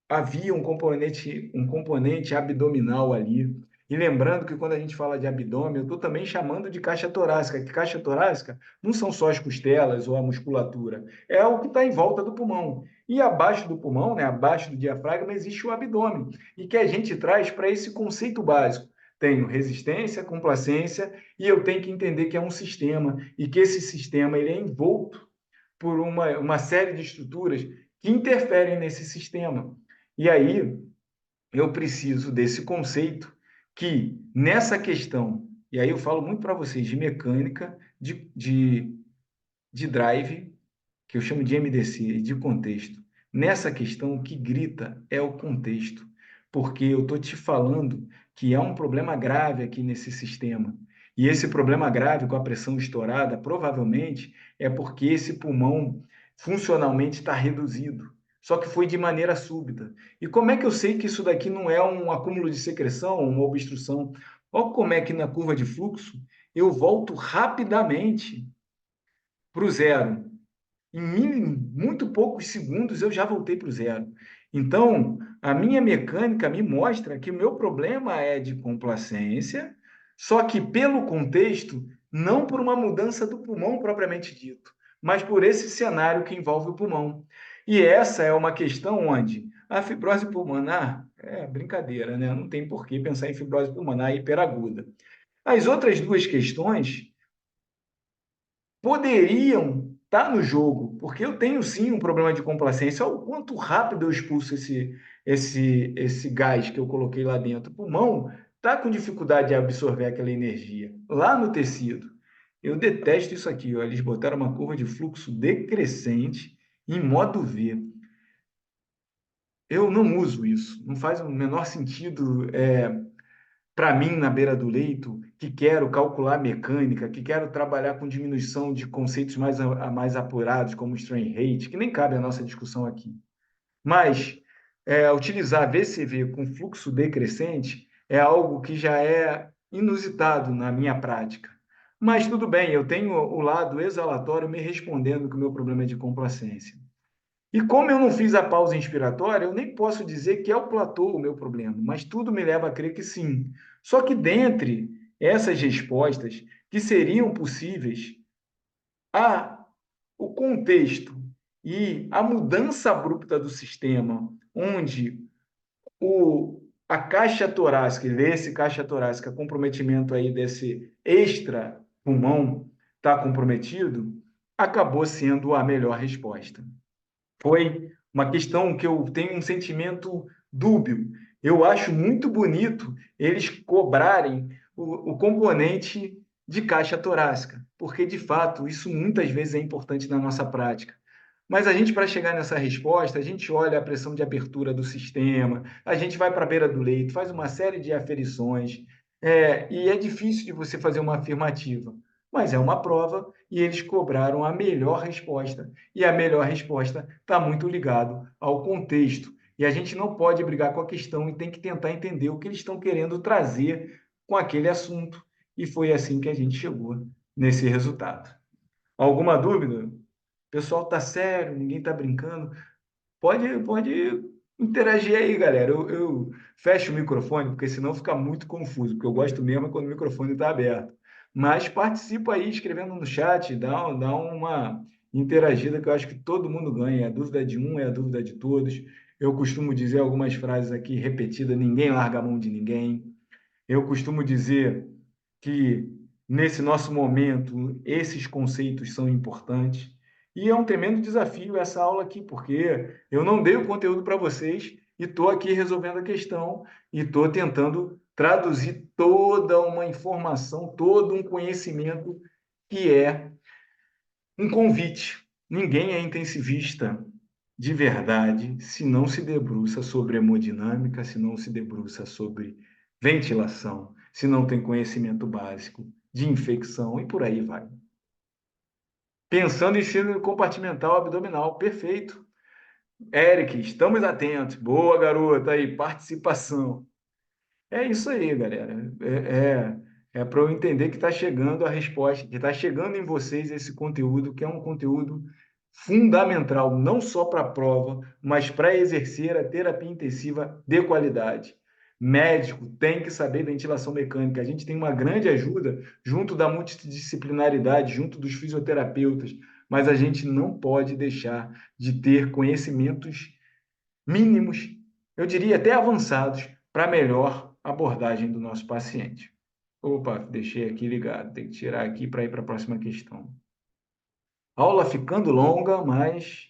havia um componente abdominal ali. E lembrando que quando a gente fala de abdômen, eu estou também chamando de caixa torácica, que caixa torácica não são só as costelas ou a musculatura, é o que está em volta do pulmão. E abaixo do pulmão, né, abaixo do diafragma, existe o abdômen, e que a gente traz para esse conceito básico. Tenho resistência, complacência, e eu tenho que entender que é um sistema, e que esse sistema ele é envolto por uma série de estruturas que interferem nesse sistema. E aí eu preciso desse conceito que nessa questão, e aí eu falo muito para vocês de mecânica, de drive, que eu chamo de MDC, de contexto. Nessa questão, o que grita é o contexto, porque eu estou te falando que há um problema grave aqui nesse sistema. E esse problema grave com a pressão estourada, provavelmente, é porque esse pulmão funcionalmente está reduzido. Só que foi de maneira súbita. E como é que eu sei que isso daqui não é um acúmulo de secreção, uma obstrução? Olha como é que na curva de fluxo eu volto rapidamente para o zero. Muito poucos segundos eu já voltei para o zero. Então, a minha mecânica me mostra que o meu problema é de complacência, só que pelo contexto, não por uma mudança do pulmão propriamente dito, mas por esse cenário que envolve o pulmão. E essa é uma questão onde a fibrose pulmonar é brincadeira, né? Não tem por que pensar em fibrose pulmonar hiperaguda. As outras duas questões poderiam estar no jogo, porque eu tenho sim um problema de complacência. Olha o quanto rápido eu expulso esse gás que eu coloquei lá dentro. O pulmão está com dificuldade de absorver aquela energia. Lá no tecido, eu detesto isso aqui. Ó. Eles botaram uma curva de fluxo decrescente em modo V. Eu não uso isso, não faz o menor sentido. Para mim, na beira do leito, que quero calcular mecânica, que quero trabalhar com diminuição de conceitos mais apurados, como strain rate, que nem cabe a nossa discussão aqui. Mas utilizar VCV com fluxo decrescente é algo que já é inusitado na minha prática. Mas tudo bem, eu tenho o lado exalatório me respondendo que o meu problema é de complacência. E como eu não fiz a pausa inspiratória, eu nem posso dizer que é o platô o meu problema, mas tudo me leva a crer que sim. Só que dentre essas respostas que seriam possíveis, há o contexto e a mudança abrupta do sistema, onde a caixa torácica, e desse caixa torácica, comprometimento aí desse extra pulmão está comprometido, acabou sendo a melhor resposta. Foi uma questão que eu tenho um sentimento dúbio. Eu acho muito bonito eles cobrarem o componente de caixa torácica, porque de fato isso muitas vezes é importante na nossa prática. Mas a gente, para chegar nessa resposta, a gente olha a pressão de abertura do sistema, a gente vai para a beira do leito, faz uma série de aferições, e é difícil de você fazer uma afirmativa, mas é uma prova e eles cobraram a melhor resposta. E a melhor resposta está muito ligado ao contexto. E a gente não pode brigar com a questão e tem que tentar entender o que eles estão querendo trazer com aquele assunto. E foi assim que a gente chegou nesse resultado. Alguma dúvida? O pessoal está sério, ninguém está brincando. Pode interagir aí, galera. Eu fecho o microfone, porque senão fica muito confuso, porque eu gosto mesmo é quando o microfone está aberto. Mas participa aí, escrevendo no chat, dá uma interagida que eu acho que todo mundo ganha. A dúvida de um é a dúvida de todos. Eu costumo dizer algumas frases aqui repetidas: ninguém larga a mão de ninguém. Eu costumo dizer que, nesse nosso momento, esses conceitos são importantes. E é um tremendo desafio essa aula aqui, porque eu não dei o conteúdo para vocês e estou aqui resolvendo a questão e estou tentando traduzir toda uma informação, todo um conhecimento que é um convite. Ninguém é intensivista de verdade se não se debruça sobre hemodinâmica, se não se debruça sobre ventilação, se não tem conhecimento básico de infecção e por aí vai. Pensando em síndrome compartimental abdominal, perfeito. Eric, estamos atentos. Boa, garota, aí, participação. É isso aí, galera. É para eu entender que está chegando a resposta, que está chegando em vocês esse conteúdo, que é um conteúdo fundamental, não só para a prova, mas para exercer a terapia intensiva de qualidade. Médico tem que saber ventilação mecânica. A gente tem uma grande ajuda junto da multidisciplinaridade, junto dos fisioterapeutas, mas a gente não pode deixar de ter conhecimentos mínimos, eu diria até avançados, para melhor abordagem do nosso paciente. Opa, deixei aqui ligado, tem que tirar aqui para ir para a próxima questão. Aula ficando longa, mas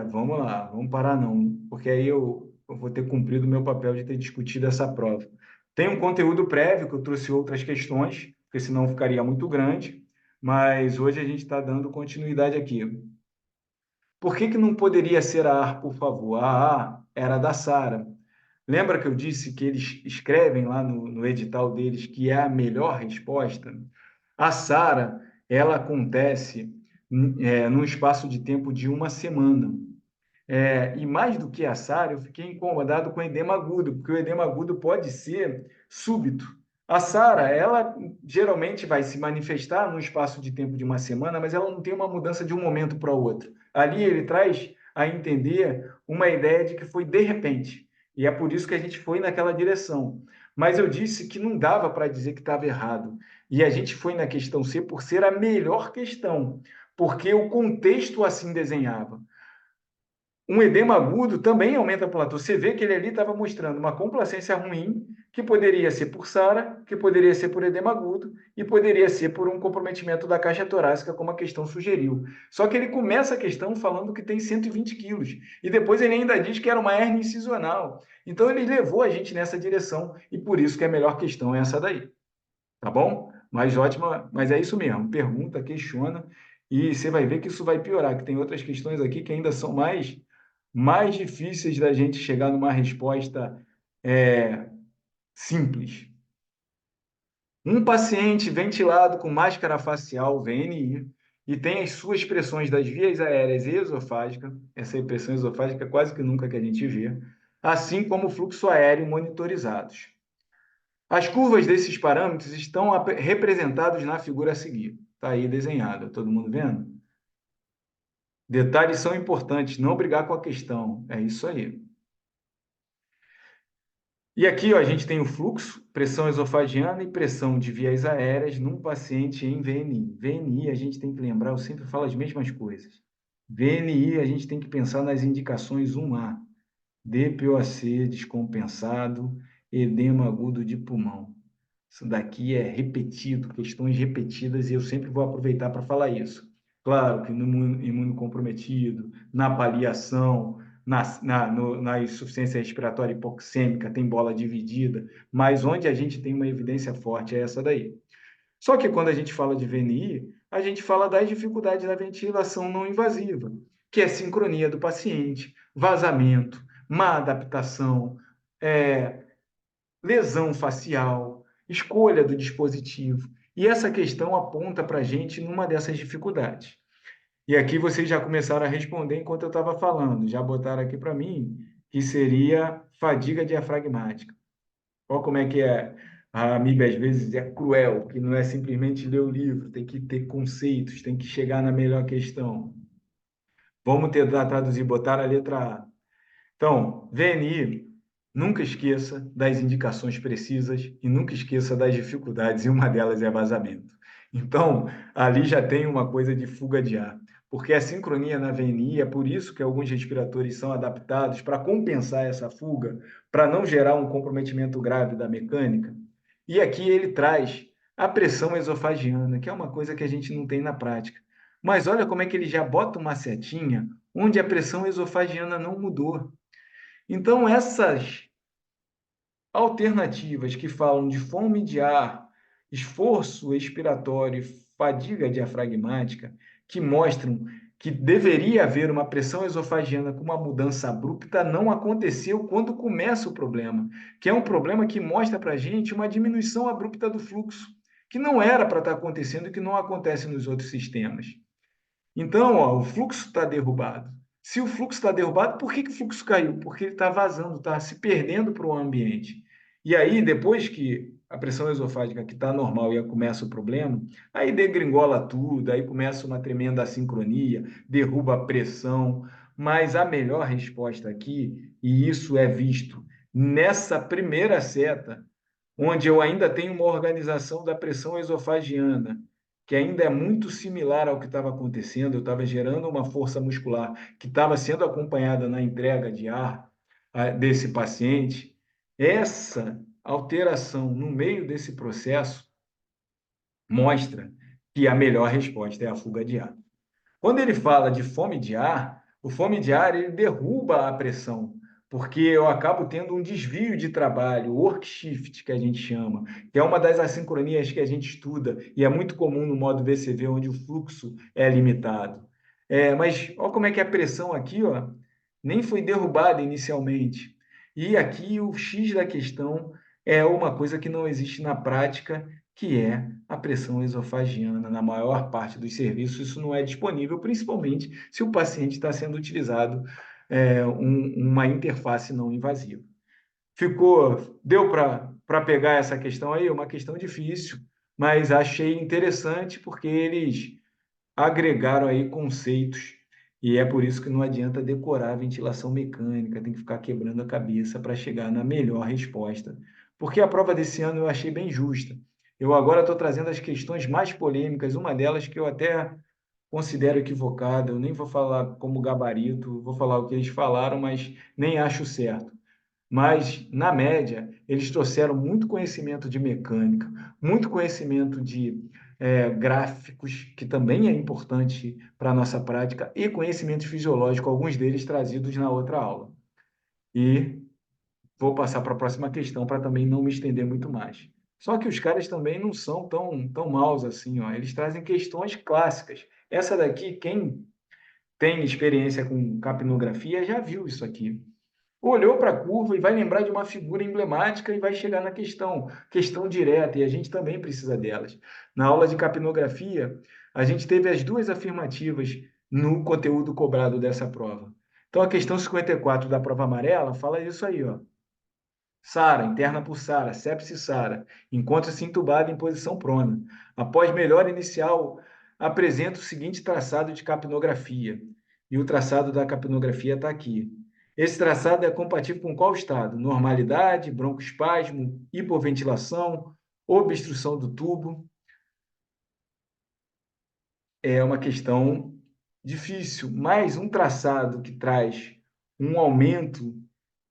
vamos lá, vamos parar não, porque aí eu vou ter cumprido o meu papel de ter discutido essa prova. Tem um conteúdo prévio, que eu trouxe outras questões, porque senão ficaria muito grande, mas hoje a gente está dando continuidade aqui. Por que não poderia ser a AR, por favor? A A era da Sara. Lembra que eu disse que eles escrevem lá no edital deles que é a melhor resposta? A Sara, ela acontece num espaço de tempo de uma semana. E mais do que a SARA, eu fiquei incomodado com o edema agudo, porque o edema agudo pode ser súbito. A SARA, ela geralmente vai se manifestar no espaço de tempo de uma semana, mas ela não tem uma mudança de um momento para o outro. Ali ele traz a entender uma ideia de que foi de repente. E é por isso que a gente foi naquela direção. Mas eu disse que não dava para dizer que estava errado. E a gente foi na questão C por ser a melhor questão, porque o contexto assim desenhava. Um edema agudo também aumenta a platô. Você vê que ele ali estava mostrando uma complacência ruim, que poderia ser por SARA, que poderia ser por edema agudo e poderia ser por um comprometimento da caixa torácica, como a questão sugeriu. Só que ele começa a questão falando que tem 120 quilos e depois ele ainda diz que era uma hernia incisional. Então ele levou a gente nessa direção e por isso que a melhor questão é essa daí. Tá bom? Mas ótima, mas é isso mesmo. Pergunta, questiona e você vai ver que isso vai piorar, que tem outras questões aqui que ainda são mais difíceis da gente chegar numa resposta simples. Um paciente ventilado com máscara facial, VNI, e tem as suas pressões das vias aéreas e esofágica, essa pressão esofágica quase que nunca que a gente vê, assim como o fluxo aéreo monitorizados. As curvas desses parâmetros estão representados na figura a seguir. Está aí desenhada, todo mundo vendo? Detalhes são importantes, não brigar com a questão. É isso aí. E aqui, ó, a gente tem o fluxo, pressão esofagiana e pressão de vias aéreas num paciente em VNI. VNI, a gente tem que lembrar, eu sempre falo as mesmas coisas. VNI, a gente tem que pensar nas indicações 1A. DPOC descompensado, edema agudo de pulmão. Isso daqui é repetido, questões repetidas, e eu sempre vou aproveitar para falar isso. Claro que no imunocomprometido, na paliação, na insuficiência respiratória hipoxêmica, tem bola dividida, mas onde a gente tem uma evidência forte é essa daí. Só que quando a gente fala de VNI, a gente fala das dificuldades da ventilação não invasiva, que é sincronia do paciente, vazamento, má adaptação, lesão facial, escolha do dispositivo. E essa questão aponta para a gente numa dessas dificuldades. E aqui vocês já começaram a responder enquanto eu estava falando, já botaram aqui para mim, que seria fadiga diafragmática. Olha como é que é. A amiga às vezes é cruel, que não é simplesmente ler o livro, tem que ter conceitos, tem que chegar na melhor questão. Vamos tentar traduzir, botar a letra A. Então, VNI, nunca esqueça das indicações precisas e nunca esqueça das dificuldades, e uma delas é vazamento. Então, ali já tem uma coisa de fuga de ar, porque a sincronia na VNI é por isso que alguns respiradores são adaptados para compensar essa fuga, para não gerar um comprometimento grave da mecânica. E aqui ele traz a pressão esofagiana, que é uma coisa que a gente não tem na prática. Mas olha como é que ele já bota uma setinha onde a pressão esofagiana não mudou. Então, essas alternativas que falam de fome de ar, esforço expiratório e fadiga diafragmática, que mostram que deveria haver uma pressão esofagiana com uma mudança abrupta, não aconteceu quando começa o problema, que é um problema que mostra para a gente uma diminuição abrupta do fluxo, que não era para estar acontecendo e que não acontece nos outros sistemas. Então, ó, o fluxo está derrubado. Se o fluxo está derrubado, por que o fluxo caiu? Porque ele está vazando, está se perdendo para o ambiente. E aí, depois que a pressão esofágica que está normal e começa o problema, aí degringola tudo, aí começa uma tremenda assincronia, derruba a pressão. Mas a melhor resposta aqui, e isso é visto nessa primeira seta, onde eu ainda tenho uma organização da pressão esofagiana, que ainda é muito similar ao que estava acontecendo. Eu estava gerando uma força muscular que estava sendo acompanhada na entrega de ar desse paciente. Essa alteração no meio desse processo mostra que a melhor resposta é a fuga de ar. Quando ele fala de fome de ar, o fome de ar ele derruba a pressão, porque eu acabo tendo um desvio de trabalho, work shift, que a gente chama, que é uma das assincronias que a gente estuda e é muito comum no modo VCV, onde o fluxo é limitado. Mas olha como é que a pressão aqui, ó, nem foi derrubada inicialmente. E aqui o X da questão é uma coisa que não existe na prática, que é a pressão esofagiana. Na maior parte dos serviços, isso não é disponível, principalmente se o paciente está sendo utilizado uma interface não invasiva. Deu para pegar essa questão aí? Uma questão difícil, mas achei interessante porque eles agregaram aí conceitos e é por isso que não adianta decorar a ventilação mecânica, tem que ficar quebrando a cabeça para chegar na melhor resposta. Porque a prova desse ano eu achei bem justa. Eu agora estou trazendo as questões mais polêmicas, uma delas que eu até considero equivocada, eu nem vou falar como gabarito, vou falar o que eles falaram, mas nem acho certo. Mas, na média, eles trouxeram muito conhecimento de mecânica, muito conhecimento de gráficos, que também é importante para a nossa prática, e conhecimento fisiológico, alguns deles trazidos na outra aula. E vou passar para a próxima questão para também não me estender muito mais. Só que os caras também não são tão maus assim, ó. Eles trazem questões clássicas. Essa daqui, quem tem experiência com capnografia já viu isso aqui. Olhou para a curva e vai lembrar de uma figura emblemática e vai chegar na questão direta, e a gente também precisa delas. Na aula de capnografia, a gente teve as duas afirmativas no conteúdo cobrado dessa prova. Então, a questão 54 da prova amarela fala isso aí, ó. Sara, interna por Sara, sepse Sara, encontra-se entubada em posição prona. Após melhora inicial, apresenta o seguinte traçado de capnografia. E o traçado da capnografia está aqui. Esse traçado é compatível com qual estado? Normalidade, broncoespasmo, hipoventilação, obstrução do tubo. É uma questão difícil, mas um traçado que traz um aumento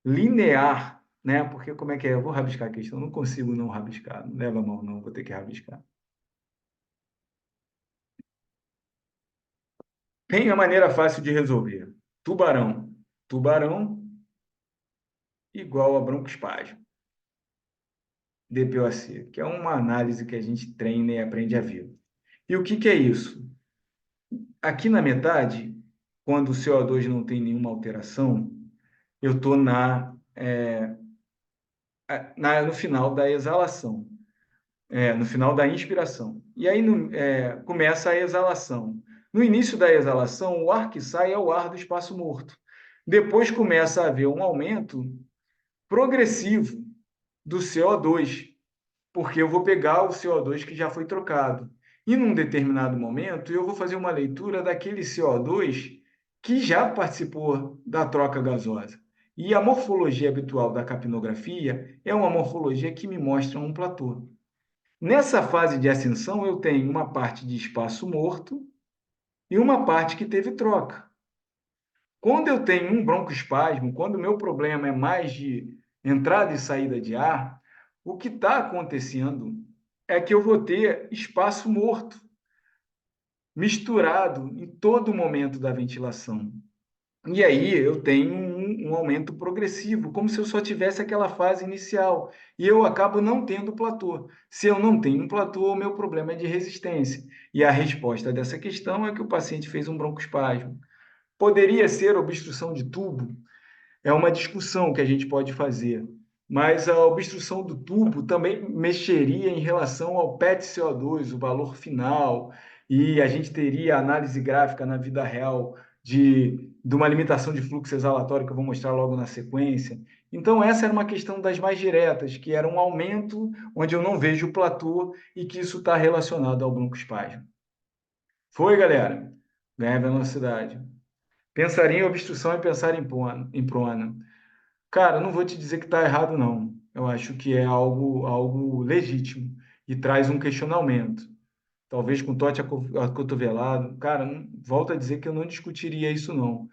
linear, né? Porque como é que é? Eu vou rabiscar a questão, não consigo não rabiscar, não leva a mão, não, vou ter que rabiscar. Tem a maneira fácil de resolver. Tubarão. Tubarão igual a broncoespasmo, DPOC, que é uma análise que a gente treina e aprende a ver. E o que que é isso? Aqui na metade, quando o CO2 não tem nenhuma alteração, eu estou no final da exalação. No final da inspiração. E aí começa a exalação. No início da exalação, o ar que sai é o ar do espaço morto. Depois começa a haver um aumento progressivo do CO2, porque eu vou pegar o CO2 que já foi trocado. E num determinado momento, eu vou fazer uma leitura daquele CO2 que já participou da troca gasosa. E a morfologia habitual da capnografia é uma morfologia que me mostra um platô. Nessa fase de ascensão, eu tenho uma parte de espaço morto e uma parte que teve troca. Quando eu tenho um broncoespasmo, quando o meu problema é mais de entrada e saída de ar, O que está acontecendo é que eu vou ter espaço morto, misturado em todo momento da ventilação. E aí eu tenho um aumento progressivo, como se eu só tivesse aquela fase inicial. E eu acabo não tendo platô. Se eu não tenho um platô, o meu problema é de resistência. E a resposta dessa questão é que o paciente fez um broncoespasmo. Poderia ser obstrução de tubo? É uma discussão que a gente pode fazer. Mas a obstrução do tubo também mexeria em relação ao PET-CO2, o valor final, e a gente teria análise gráfica na vida real de uma limitação de fluxo exalatório, que eu vou mostrar logo na sequência. Então, essa era uma questão das mais diretas, que era um aumento onde eu não vejo o platô e que isso está relacionado ao broncoespasmo. Foi, galera? Ganha velocidade. Pensaria em obstrução e pensar em prona. Cara, eu não vou te dizer que está errado, não. Eu acho que é algo legítimo e traz um questionamento. Talvez com toque acotovelado. Cara, volto a dizer que eu não discutiria isso, não.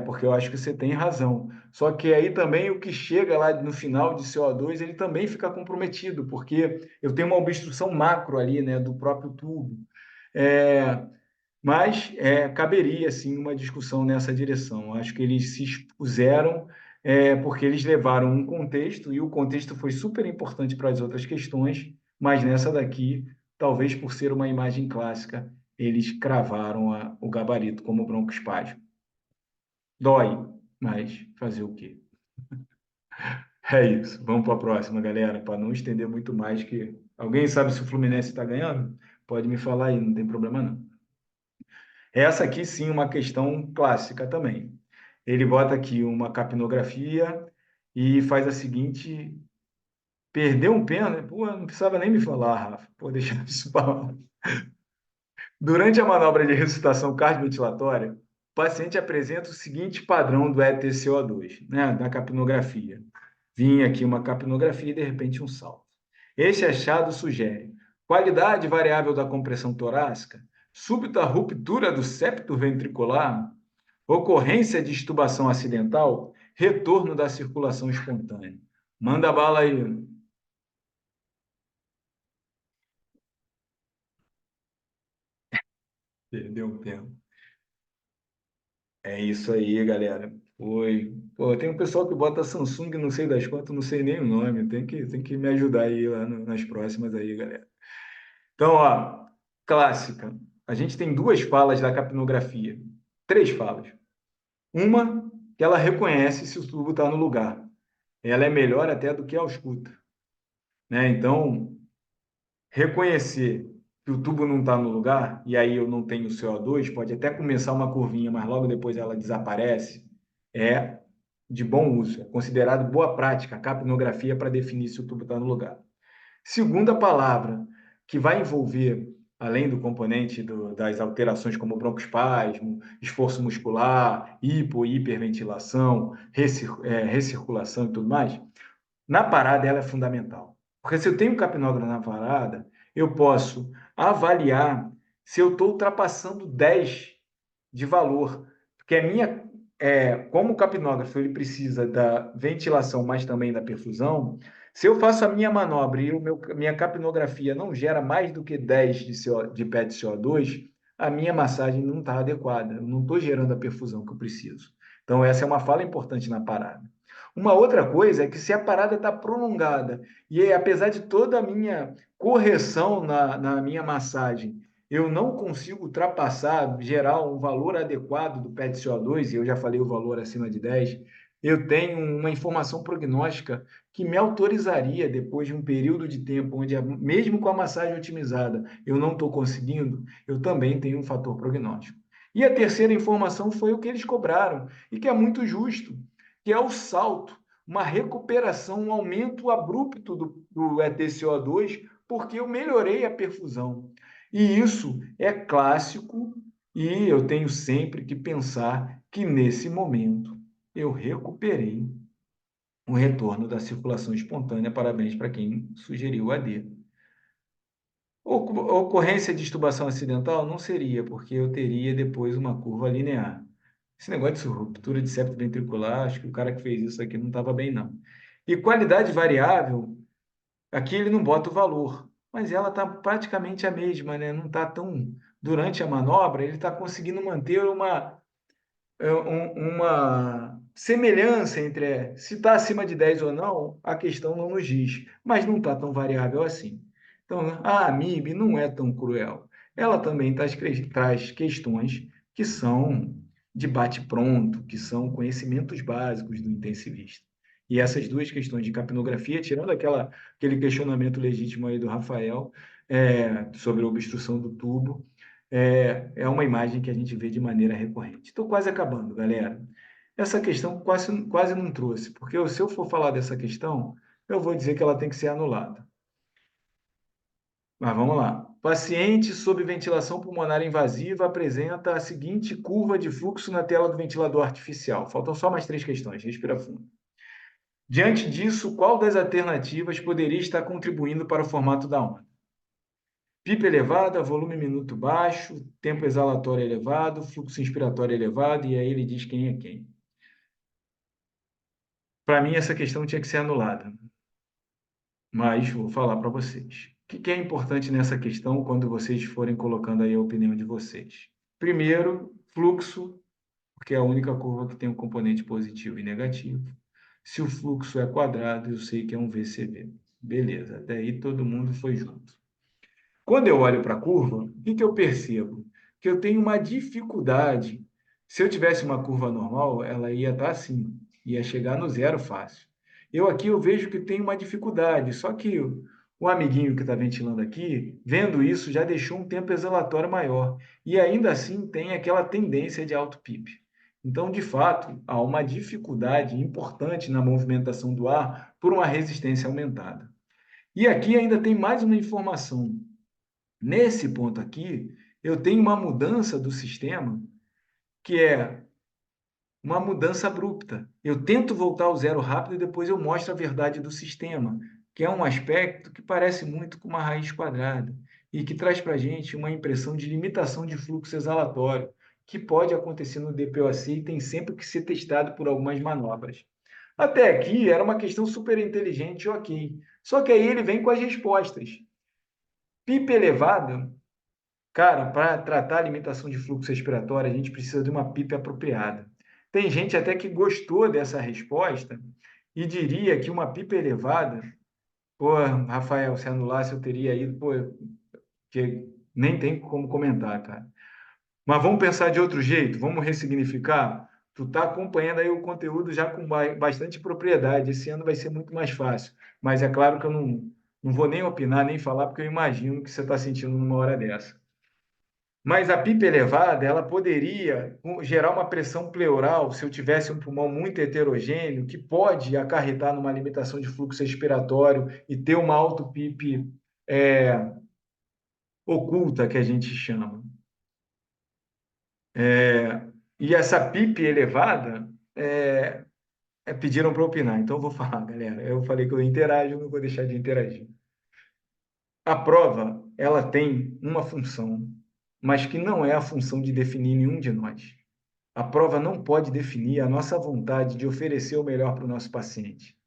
Porque eu acho que você tem razão. Só que aí também o que chega lá no final de CO2, ele também fica comprometido, porque eu tenho uma obstrução macro ali, né, do próprio tubo. É, mas caberia, sim, uma discussão nessa direção. Acho que eles se expuseram porque eles levaram um contexto, e o contexto foi super importante para as outras questões, mas nessa daqui, talvez por ser uma imagem clássica, eles cravaram o gabarito como broncoespasmo. Dói, mas fazer o quê? É isso. Vamos para a próxima, galera, para não estender muito mais que... Alguém sabe se o Fluminense está ganhando? Pode me falar aí, não tem problema não. Essa aqui sim, uma questão clássica também. Ele bota aqui uma capnografia e faz a seguinte: perdeu um pênalti? Pô, não precisava nem me falar, Rafa. Pô, deixa isso para lá. Durante a manobra de ressuscitação cardioventilatória, o paciente apresenta o seguinte padrão do ETCO2, né, da capnografia. Vinha aqui uma capnografia e, de repente, um salto. Este achado sugere qualidade variável da compressão torácica, súbita ruptura do septo ventricular, ocorrência de extubação acidental, retorno da circulação espontânea. Manda bala aí. Perdeu o tempo. É isso aí, galera. Foi. Pô, tem um pessoal que bota Samsung, não sei das quantas, não sei nem o nome. Tem que me ajudar aí lá nas próximas aí, galera. Então, ó, clássica. A gente tem duas falas da capnografia. Três falas. Uma, que ela reconhece se o tubo está no lugar. Ela é melhor até do que a ausculta, né? Então, reconhecer que o tubo não está no lugar, e aí eu não tenho CO2, pode até começar uma curvinha, mas logo depois ela desaparece, é de bom uso. É considerado boa prática a capnografia para definir se o tubo está no lugar. Segunda palavra, que vai envolver, além do componente das alterações como broncoespasmo, esforço muscular, e hiperventilação, recirculação e tudo mais, na parada ela é fundamental. Porque se eu tenho um capnógrafo na parada, eu posso avaliar se eu estou ultrapassando 10 de valor. Porque como o capnógrafo ele precisa da ventilação, mas também da perfusão, se eu faço a minha manobra e minha capnografia não gera mais do que 10 de PET-CO2, a minha massagem não está adequada. Eu não estou gerando a perfusão que eu preciso. Então, essa é uma fala importante na parada. Uma outra coisa é que se a parada está prolongada e apesar de toda a minha correção na minha massagem, eu não consigo ultrapassar, gerar um valor adequado do PET-CO2, e eu já falei o valor acima de 10, eu tenho uma informação prognóstica que me autorizaria, depois de um período de tempo onde, mesmo com a massagem otimizada, eu não estou conseguindo, eu também tenho um fator prognóstico. E a terceira informação foi o que eles cobraram, e que é muito justo, que é o salto, uma recuperação, um aumento abrupto do ETCO2, porque eu melhorei a perfusão. E isso é clássico, e eu tenho sempre que pensar que nesse momento eu recuperei o retorno da circulação espontânea. Parabéns para quem sugeriu o AD. Ocorrência de extubação acidental não seria, porque eu teria depois uma curva linear. Esse negócio de ruptura de septo ventricular, acho que o cara que fez isso aqui não estava bem, não. E qualidade variável, Aqui ele não bota o valor, mas ela está praticamente a mesma, né? Não está tão. Durante a manobra, ele está conseguindo manter uma semelhança entre se está acima de 10 ou não, a questão não nos diz, mas não está tão variável assim. Então, a AMIB não é tão cruel. Ela também traz questões que são de bate-pronto, que são conhecimentos básicos do intensivista. E essas duas questões de capnografia, tirando aquele questionamento legítimo aí do Rafael, sobre a obstrução do tubo, é uma imagem que a gente vê de maneira recorrente. Estou quase acabando, galera. Essa questão quase não trouxe, porque se eu for falar dessa questão, eu vou dizer que ela tem que ser anulada. Mas vamos lá. Paciente sob ventilação pulmonar invasiva apresenta a seguinte curva de fluxo na tela do ventilador artificial. Faltam só mais 3 questões. Respira fundo. Diante disso, qual das alternativas poderia estar contribuindo para o formato da onda? PIP elevada, volume minuto baixo, tempo exalatório elevado, fluxo inspiratório elevado, e aí ele diz quem é quem. Para mim, essa questão tinha que ser anulada, mas vou falar para vocês. O que é importante nessa questão quando vocês forem colocando aí a opinião de vocês? Primeiro, fluxo, porque é a única curva que tem um componente positivo e negativo. Se o fluxo é quadrado, eu sei que é um VCV. Beleza, até aí todo mundo foi junto. Quando eu olho para a curva, o que eu percebo? Que eu tenho uma dificuldade. Se eu tivesse uma curva normal, ela ia estar assim, ia chegar no zero fácil. Eu vejo que tem uma dificuldade, só que o amiguinho que está ventilando aqui, vendo isso, já deixou um tempo exalatório maior. E ainda assim tem aquela tendência de alto PIP. Então, de fato, há uma dificuldade importante na movimentação do ar por uma resistência aumentada. E aqui ainda tem mais uma informação. Nesse ponto aqui, eu tenho uma mudança do sistema que é uma mudança abrupta. Eu tento voltar ao zero rápido e depois eu mostro a verdade do sistema, que é um aspecto que parece muito com uma raiz quadrada e que traz para a gente uma impressão de limitação de fluxo exalatório, que pode acontecer no DPoC e tem sempre que ser testado por algumas manobras. Até aqui era uma questão super inteligente, ok. Só que aí ele vem com as respostas. PIP elevado. Cara, para tratar a limitação de fluxo respiratório, a gente precisa de uma PIP apropriada. Tem gente até que gostou dessa resposta e diria que uma PIP elevada, pô, Rafael, se anulasse eu teria ido, pô, que nem tem como comentar, cara. Mas vamos pensar de outro jeito, vamos ressignificar. Tu está acompanhando aí o conteúdo já com bastante propriedade. Esse ano vai ser muito mais fácil. Mas é claro que eu não vou nem opinar, nem falar, porque eu imagino o que você está sentindo numa hora dessa. Mas a PIP elevada, ela poderia gerar uma pressão pleural se eu tivesse um pulmão muito heterogêneo, que pode acarretar numa limitação de fluxo respiratório e ter uma auto-PIP oculta, que a gente chama. E essa PIP elevada, pediram para opinar, então eu vou falar, galera. Eu falei que eu interajo, não vou deixar de interagir. A prova, ela tem uma função, mas que não é a função de definir nenhum de nós. A prova não pode definir a nossa vontade de oferecer o melhor para o nosso paciente.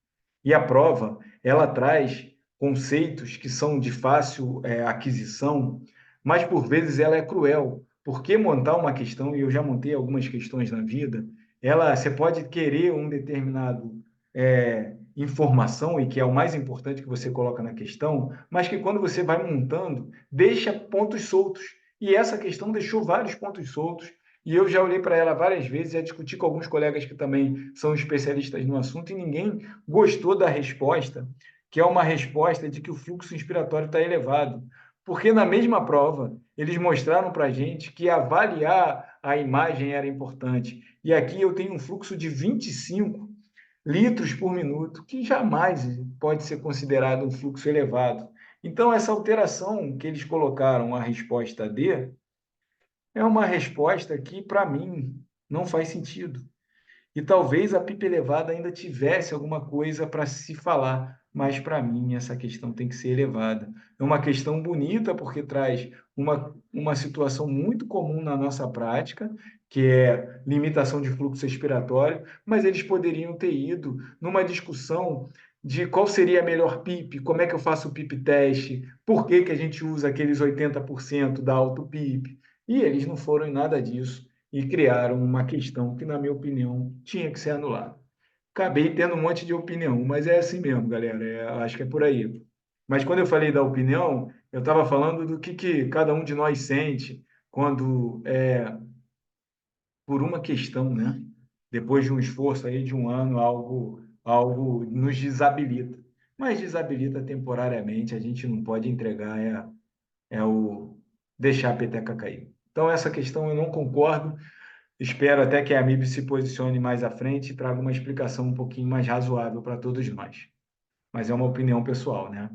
E a prova, ela traz conceitos que são de fácil aquisição, mas por vezes ela é cruel, porque montar uma questão, e eu já montei algumas questões na vida, você pode querer um determinado informação, e que é o mais importante que você coloca na questão, mas que quando você vai montando, deixa pontos soltos. E essa questão deixou vários pontos soltos, e eu já olhei para ela várias vezes, já discuti com alguns colegas que também são especialistas no assunto, e ninguém gostou da resposta, que é uma resposta de que o fluxo inspiratório está elevado. Porque na mesma prova, eles mostraram para a gente que avaliar a imagem era importante. E aqui eu tenho um fluxo de 25 litros por minuto, que jamais pode ser considerado um fluxo elevado. Então, essa alteração que eles colocaram a resposta D é uma resposta que, para mim, não faz sentido. E talvez a pipa elevada ainda tivesse alguma coisa para se falar, mas para mim essa questão tem que ser elevada. É uma questão bonita porque traz uma situação muito comum na nossa prática, que é limitação de fluxo respiratório, mas eles poderiam ter ido numa discussão de qual seria a melhor PIP, como é que eu faço o PIP teste, por que que a gente usa aqueles 80% da auto-PIP. E eles não foram em nada disso e criaram uma questão que, na minha opinião, tinha que ser anulada. Acabei tendo um monte de opinião, mas é assim mesmo, galera. Acho que é por aí. Mas quando eu falei da opinião, eu estava falando do que cada um de nós sente quando, por uma questão, né? Depois de um esforço aí de um ano, algo nos desabilita. Mas desabilita temporariamente, a gente não pode entregar, é o deixar a peteca cair. Então, essa questão eu não concordo. Espero até que a MIB se posicione mais à frente e traga uma explicação um pouquinho mais razoável para todos nós. Mas é uma opinião pessoal, né?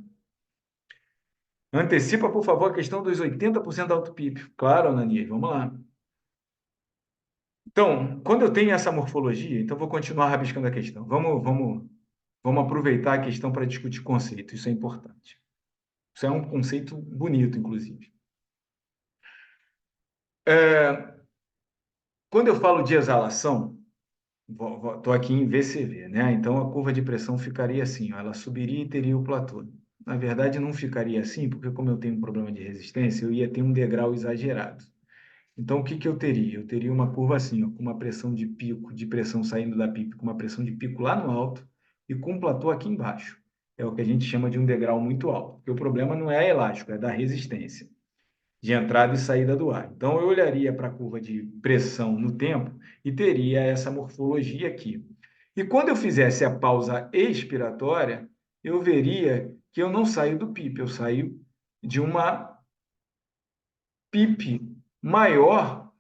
Antecipa, por favor, a questão dos 80% da autopip. Claro, Ananias, vamos lá. Então, quando eu tenho essa morfologia, então vou continuar rabiscando a questão. Vamos aproveitar a questão para discutir conceito. Isso é importante. Isso é um conceito bonito, inclusive. Quando eu falo de exalação, estou aqui em VCV, né? Então a curva de pressão ficaria assim, ó, ela subiria e teria o platô. Na verdade, não ficaria assim, porque como eu tenho um problema de resistência, eu ia ter um degrau exagerado. Então, o que que eu teria? Eu teria uma curva assim, ó, com uma pressão de pico, de pressão saindo da PIP, com uma pressão de pico lá no alto e com um platô aqui embaixo. É o que a gente chama de um degrau muito alto, porque o problema não é elástico, é da resistência de entrada e saída do ar. Então, eu olharia para a curva de pressão no tempo e teria essa morfologia aqui. E quando eu fizesse a pausa expiratória, eu veria que eu não saio do PIP, eu saio de uma PIP maior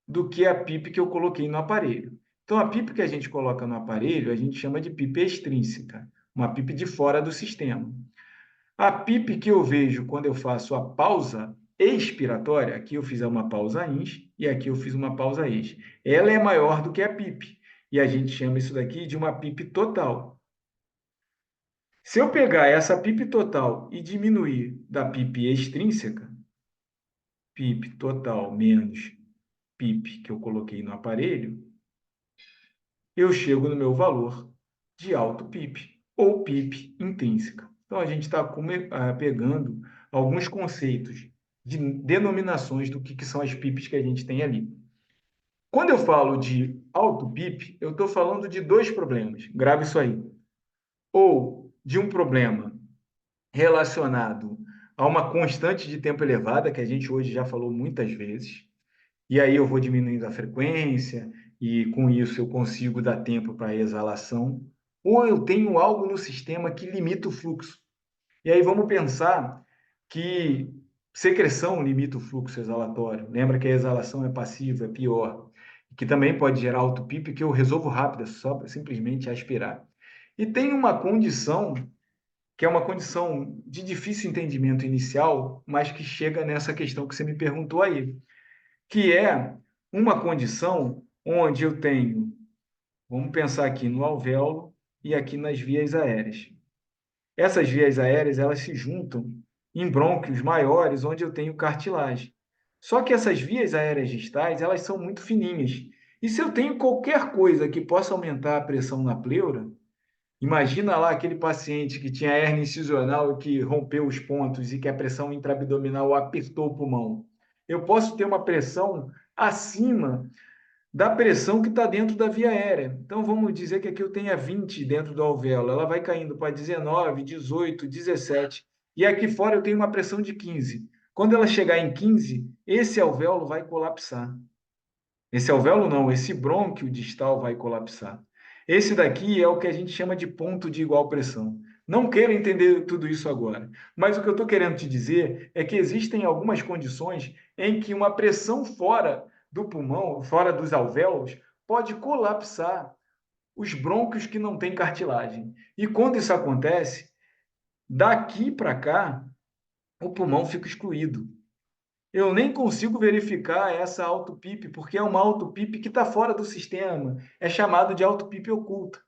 do que a PIP que eu coloquei no aparelho. Então, a PIP que a gente coloca no aparelho, a gente chama de PIP extrínseca, uma PIP de fora do sistema. A PIP que eu vejo quando eu faço a pausa expiratória, aqui eu fiz uma pausa ins e aqui eu fiz uma pausa ex. Ela é maior do que a PIP. E a gente chama isso daqui de uma PIP total. Se eu pegar essa PIP total e diminuir da PIP extrínseca, PIP total menos PIP que eu coloquei no aparelho, eu chego no meu valor de alto PIP ou PIP intrínseca. Então, a gente está pegando alguns conceitos de denominações do que são as PIPs que a gente tem ali. Quando eu falo de alto PIP, eu estou falando de dois problemas. Grave isso aí. Ou de um problema relacionado a uma constante de tempo elevada, que a gente hoje já falou muitas vezes, e aí eu vou diminuindo a frequência, e com isso eu consigo dar tempo para a exalação. Ou eu tenho algo no sistema que limita o fluxo. E aí vamos pensar que secreção limita o fluxo exalatório. Lembra que a exalação é passiva, é pior. Que também pode gerar autopipe, que eu resolvo rápido, é só simplesmente aspirar. E tem uma condição, que é uma condição de difícil entendimento inicial, mas que chega nessa questão que você me perguntou aí, que é uma condição onde eu tenho, vamos pensar aqui no alvéolo e aqui nas vias aéreas. Essas vias aéreas, elas se juntam em brônquios maiores, onde eu tenho cartilagem. Só que essas vias aéreas distais, elas são muito fininhas. E se eu tenho qualquer coisa que possa aumentar a pressão na pleura, imagina lá aquele paciente que tinha hernia incisional e que rompeu os pontos e que a pressão intraabdominal apertou o pulmão. Eu posso ter uma pressão acima da pressão que está dentro da via aérea. Então, vamos dizer que aqui eu tenha 20 dentro do alvéolo, ela vai caindo para 19, 18, 17, e aqui fora eu tenho uma pressão de 15. Quando ela chegar em 15, esse alvéolo vai colapsar. Esse alvéolo não, esse brônquio distal vai colapsar. Esse daqui é o que a gente chama de ponto de igual pressão. Não quero entender tudo isso agora, mas o que eu estou querendo te dizer é que existem algumas condições em que uma pressão fora do pulmão, fora dos alvéolos, pode colapsar os brônquios que não têm cartilagem. E quando isso acontece, daqui para cá, o pulmão fica excluído. Eu nem consigo verificar essa autopip, porque é uma autopip que está fora do sistema. É chamado de autopip oculta.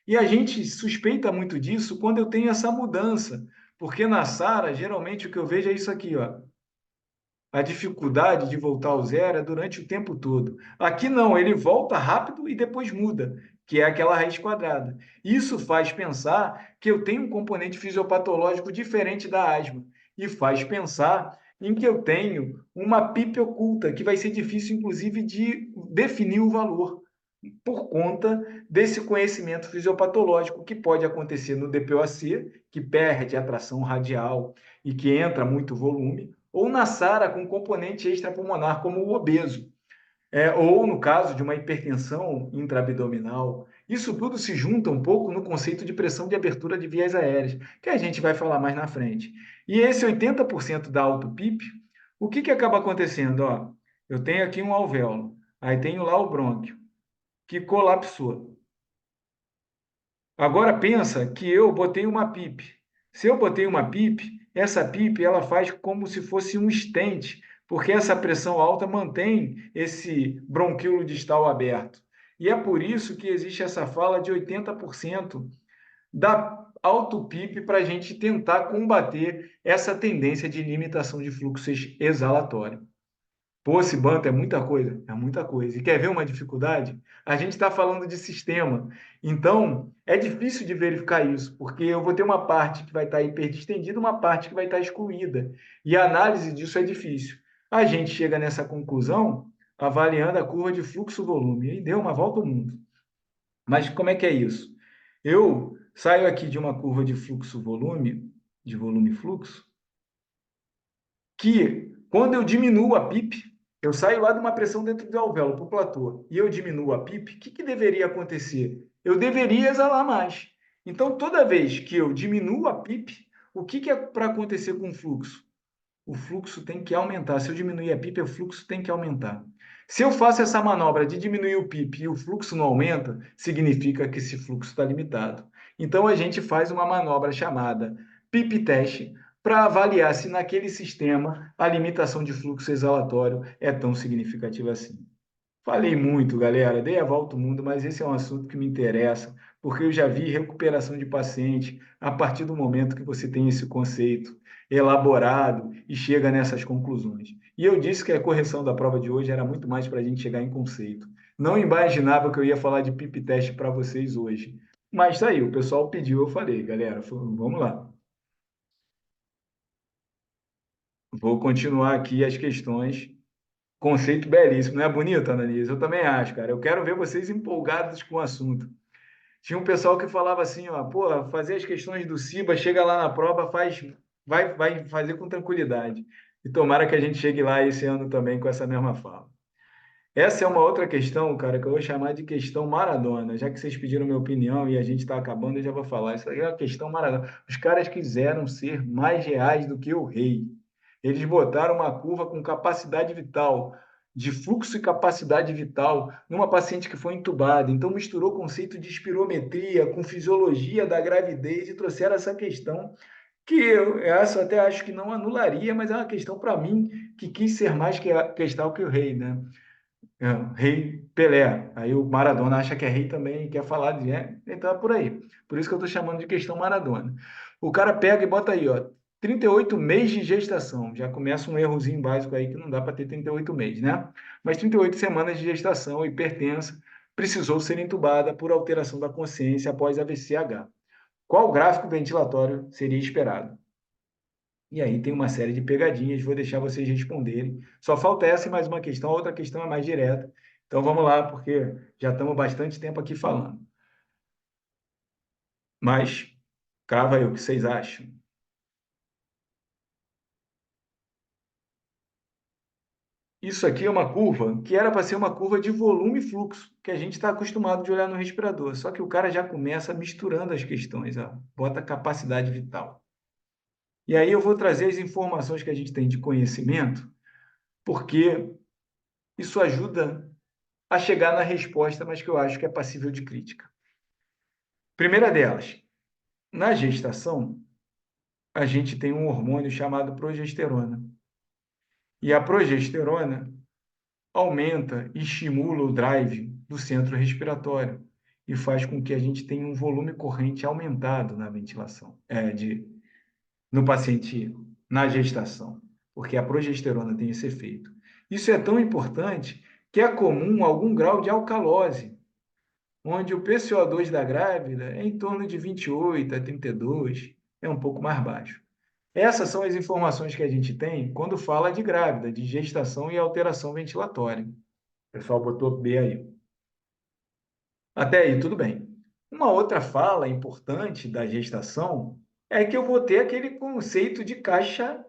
E a gente suspeita muito disso quando eu tenho essa mudança, porque na SARA, geralmente o que eu vejo é isso aqui, ó. A dificuldade de voltar ao zero é durante o tempo todo. Aqui não, ele volta rápido e depois muda. que é aquela raiz quadrada. Isso faz pensar que eu tenho um componente fisiopatológico diferente da asma e faz pensar em que eu tenho uma PIP oculta, que vai ser difícil, inclusive, de definir o valor, por conta desse conhecimento fisiopatológico que pode acontecer no DPOC, que perde a tração radial e que entra muito volume, ou na SARA com componente extrapulmonar, como o obeso. Ou no caso de uma hipertensão intraabdominal. Isso tudo se junta um pouco no conceito de pressão de abertura de vias aéreas, que a gente vai falar mais na frente. E esse 80% da auto-PIP, o que acaba acontecendo? Ó, eu tenho aqui um alvéolo, aí tenho lá o brônquio, que colapsou. Agora pensa que eu botei uma PIP. Se eu botei uma PIP, essa PIP ela faz como se fosse um stent, porque essa pressão alta mantém esse bronquíolo distal aberto. E é por isso que existe essa fala de 80% da auto-PIP para a gente tentar combater essa tendência de limitação de fluxo exalatório. Pô, esse banco é muita coisa, é muita coisa. E quer ver uma dificuldade? A gente está falando de sistema. Então, é difícil de verificar isso, porque eu vou ter uma parte que vai estar hiperdistendida, uma parte que vai estar excluída. E a análise disso é difícil. A gente chega nessa conclusão avaliando a curva de fluxo-volume. E deu uma volta ao mundo. Mas como é que é isso? Eu saio aqui de uma curva de fluxo-volume, de volume-fluxo, que quando eu diminuo a PIP, eu saio lá de uma pressão dentro do alvéolo para o platô e eu diminuo a PIP, o que deveria acontecer? Eu deveria exalar mais. Então, toda vez que eu diminuo a PIP, o que é para acontecer com o fluxo? O fluxo tem que aumentar. Se eu diminuir a PIP, o fluxo tem que aumentar. Se eu faço essa manobra de diminuir o PIP e o fluxo não aumenta, significa que esse fluxo está limitado. Então, a gente faz uma manobra chamada PIP teste para avaliar se naquele sistema a limitação de fluxo exalatório é tão significativa assim. Falei muito, galera, dei a volta ao mundo, mas esse é um assunto que me interessa, porque eu já vi recuperação de paciente a partir do momento que você tem esse conceito elaborado e chega nessas conclusões. E eu disse que a correção da prova de hoje era muito mais para a gente chegar em conceito. Não imaginava que eu ia falar de PIP teste para vocês hoje. Mas tá aí, o pessoal pediu, eu falei, galera, vamos lá. Vou continuar aqui as questões. Conceito belíssimo, não é bonito, Ananias? Eu também acho, cara. Eu quero ver vocês empolgados com o assunto. Tinha um pessoal que falava assim, ó, pô, fazer as questões do CIBA, chega lá na prova, vai fazer com tranquilidade. E tomara que a gente chegue lá esse ano também com essa mesma fala. Essa é uma outra questão, cara, que eu vou chamar de questão Maradona. Já que vocês pediram minha opinião e a gente está acabando, eu já vou falar. Isso aí é uma questão Maradona. Os caras quiseram ser mais reais do que o rei. Eles botaram uma curva com capacidade vital, de fluxo e capacidade vital, numa paciente que foi entubada. Então, misturou o conceito de espirometria com fisiologia da gravidez e trouxeram essa questão que eu essa até acho que não anularia, mas é uma questão para mim que quis ser mais que a questão que o rei, né? Rei Pelé. Aí o Maradona acha que é rei também e quer falar de. Então é por aí. Por isso que eu estou chamando de questão Maradona. O cara pega e bota aí, ó, 38 meses de gestação. Já começa um errozinho básico aí que não dá para ter 38 meses, né? Mas 38 semanas de gestação, hipertensa, precisou ser entubada por alteração da consciência após AVC-H. Qual gráfico ventilatório seria esperado? E aí tem uma série de pegadinhas, vou deixar vocês responderem. Só falta essa e mais uma questão, a outra questão é mais direta. Então vamos lá, porque já estamos bastante tempo aqui falando. Mas, crava aí o que vocês acham. Isso aqui é uma curva que era para ser uma curva de volume e fluxo, que a gente está acostumado de olhar no respirador. Só que o cara já começa misturando as questões, ó. Bota capacidade vital. E aí eu vou trazer as informações que a gente tem de conhecimento, porque isso ajuda a chegar na resposta, mas que eu acho que é passível de crítica. Primeira delas, na gestação, a gente tem um hormônio chamado progesterona. E a progesterona aumenta e estimula o drive do centro respiratório e faz com que a gente tenha um volume corrente aumentado na ventilação, no paciente na gestação, porque a progesterona tem esse efeito. Isso é tão importante que é comum algum grau de alcalose onde o PCO2 da grávida é em torno de 28 a 32, é um pouco mais baixo. Essas são as informações que a gente tem quando fala de grávida, de gestação e alteração ventilatória. O pessoal botou B aí. Até aí, tudo bem. Uma outra fala importante da gestação é que eu vou ter aquele conceito de caixa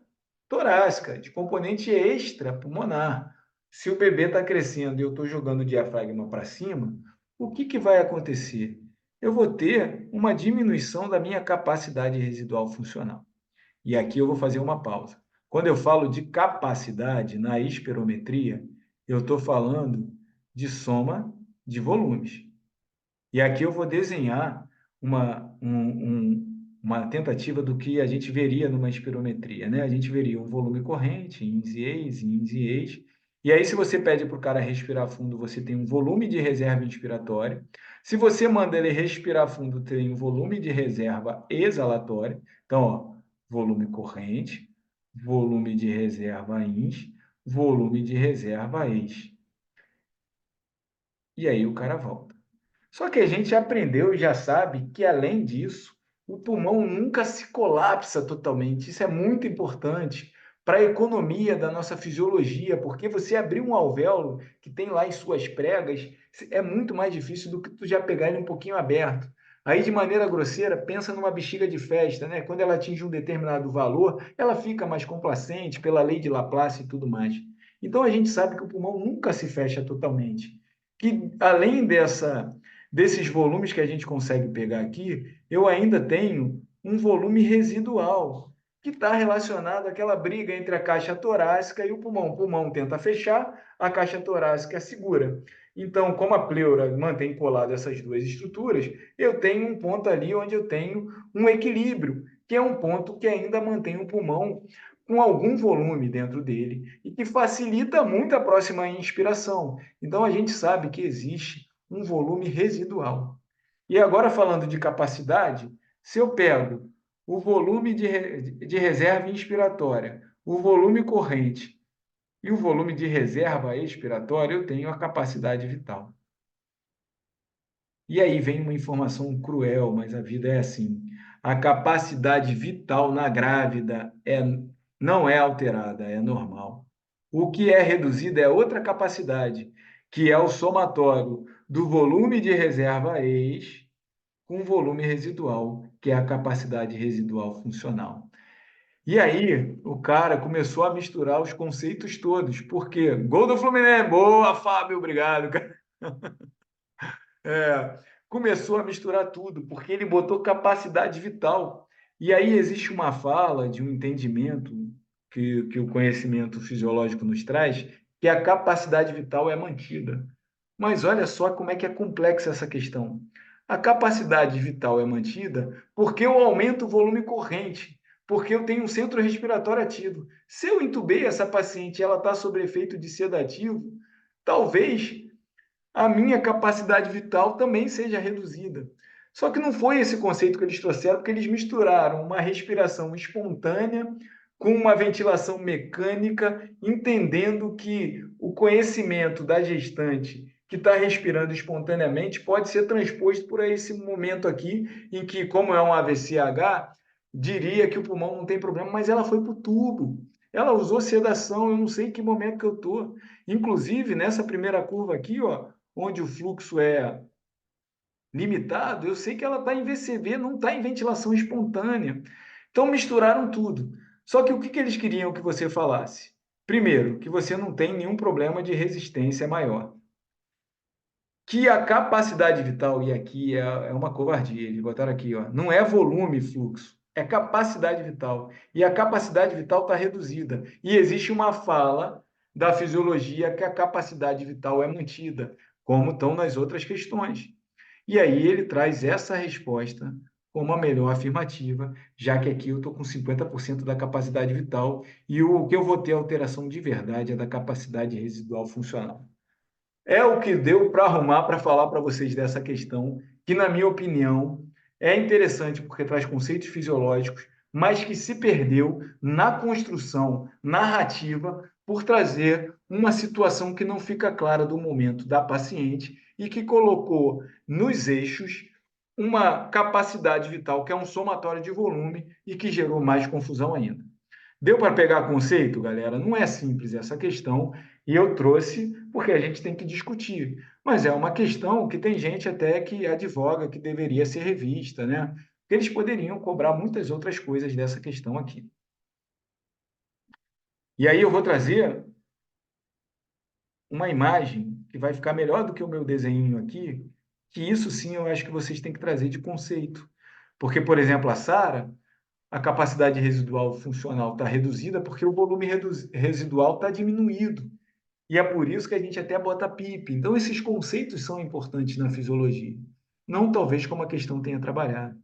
torácica, de componente extrapulmonar. Se o bebê está crescendo e eu estou jogando o diafragma para cima, o que, que vai acontecer? Eu vou ter uma diminuição da minha capacidade residual funcional. E aqui eu vou fazer uma pausa. Quando eu falo de capacidade na espirometria, eu estou falando de soma de volumes. E aqui eu vou desenhar uma tentativa do que a gente veria numa espirometria, né? A gente veria um volume corrente, ins e eis, ins e eis. E aí, se você pede para o cara respirar fundo, você tem um volume de reserva inspiratória. Se você manda ele respirar fundo, tem um volume de reserva exalatória. Então, ó, volume corrente, volume de reserva ins, volume de reserva ex. E aí o cara volta. Só que a gente aprendeu e já sabe que, além disso, o pulmão nunca se colapsa totalmente. Isso é muito importante para a economia da nossa fisiologia, porque você abrir um alvéolo que tem lá as suas pregas é muito mais difícil do que tu já pegar ele um pouquinho aberto. Aí, de maneira grosseira, pensa numa bexiga de festa, né? Quando ela atinge um determinado valor, ela fica mais complacente pela lei de Laplace e tudo mais. Então, a gente sabe que o pulmão nunca se fecha totalmente. Que, além desses volumes que a gente consegue pegar aqui, eu ainda tenho um volume residual, que está relacionado àquela briga entre a caixa torácica e o pulmão. O pulmão tenta fechar, a caixa torácica segura. Então, como a pleura mantém colado essas duas estruturas, eu tenho um ponto ali onde eu tenho um equilíbrio, que é um ponto que ainda mantém o pulmão com algum volume dentro dele e que facilita muito a próxima inspiração. Então, a gente sabe que existe um volume residual. E agora, falando de capacidade, se eu pego o volume de reserva inspiratória, o volume corrente e o volume de reserva expiratória, eu tenho a capacidade vital. E aí vem uma informação cruel, mas a vida é assim. A capacidade vital na grávida não é alterada, é normal. O que é reduzido é outra capacidade, que é o somatório do volume de reserva ex com volume residual, que é a capacidade residual funcional. E aí, o cara começou a misturar os conceitos todos, porque gol do Fluminense, boa, Fábio, obrigado, cara. É, começou a misturar tudo, porque ele botou capacidade vital. E aí existe uma fala de um entendimento que o conhecimento fisiológico nos traz, que a capacidade vital é mantida. Mas olha só como é que é complexa essa questão. A capacidade vital é mantida porque eu aumento o volume corrente, porque eu tenho um centro respiratório ativo. Se eu entubei essa paciente e ela está sob efeito de sedativo, talvez a minha capacidade vital também seja reduzida. Só que não foi esse conceito que eles trouxeram, porque eles misturaram uma respiração espontânea com uma ventilação mecânica, entendendo que o conhecimento da gestante que está respirando espontaneamente pode ser transposto por esse momento aqui, em que, como é um AVCH, diria que o pulmão não tem problema, mas ela foi para o tubo. Ela usou sedação, eu não sei em que momento que eu estou. Inclusive, nessa primeira curva aqui, ó, onde o fluxo é limitado, eu sei que ela está em VCV, não está em ventilação espontânea. Então misturaram tudo. Só que o que eles queriam que você falasse? Primeiro, que você não tem nenhum problema de resistência maior. Que a capacidade vital, e aqui é uma covardia, eles botaram aqui, ó, não é volume fluxo, é capacidade vital. E a capacidade vital está reduzida. E existe uma fala da fisiologia que a capacidade vital é mantida, como estão nas outras questões. E aí ele traz essa resposta como a melhor afirmativa, já que aqui eu estou com 50% da capacidade vital e o que eu vou ter alteração de verdade é da capacidade residual funcional. É o que deu para arrumar para falar para vocês dessa questão, que, na minha opinião, é interessante porque traz conceitos fisiológicos, mas que se perdeu na construção narrativa por trazer uma situação que não fica clara do momento da paciente e que colocou nos eixos uma capacidade vital, que é um somatório de volume e que gerou mais confusão ainda. Deu para pegar conceito, galera? Não é simples essa questão, e eu trouxe porque a gente tem que discutir. Mas é uma questão que tem gente até que advoga que deveria ser revista, né? Porque eles poderiam cobrar muitas outras coisas dessa questão aqui. E aí eu vou trazer uma imagem que vai ficar melhor do que o meu desenho aqui, que isso sim eu acho que vocês têm que trazer de conceito. Porque, por exemplo, a Sara, a capacidade residual funcional está reduzida porque o volume residual está diminuído. E é por isso que a gente até bota PIP. Então, esses conceitos são importantes na fisiologia. Não talvez como a questão tenha trabalhado.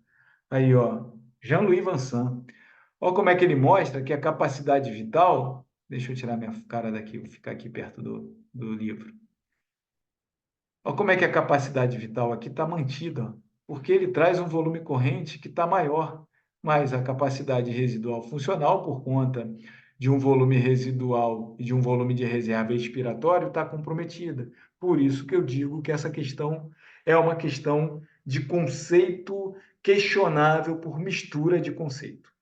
Aí, ó, Jean-Louis Vincent. Olha como é que ele mostra que a capacidade vital. Deixa eu tirar minha cara daqui, vou ficar aqui perto do livro. Olha como é que a capacidade vital aqui está mantida, ó, porque ele traz um volume corrente que está maior, mas a capacidade residual funcional, por conta de um volume residual e de um volume de reserva expiratório, está comprometida. Por isso que eu digo que essa questão é uma questão de conceito questionável por mistura de conceito.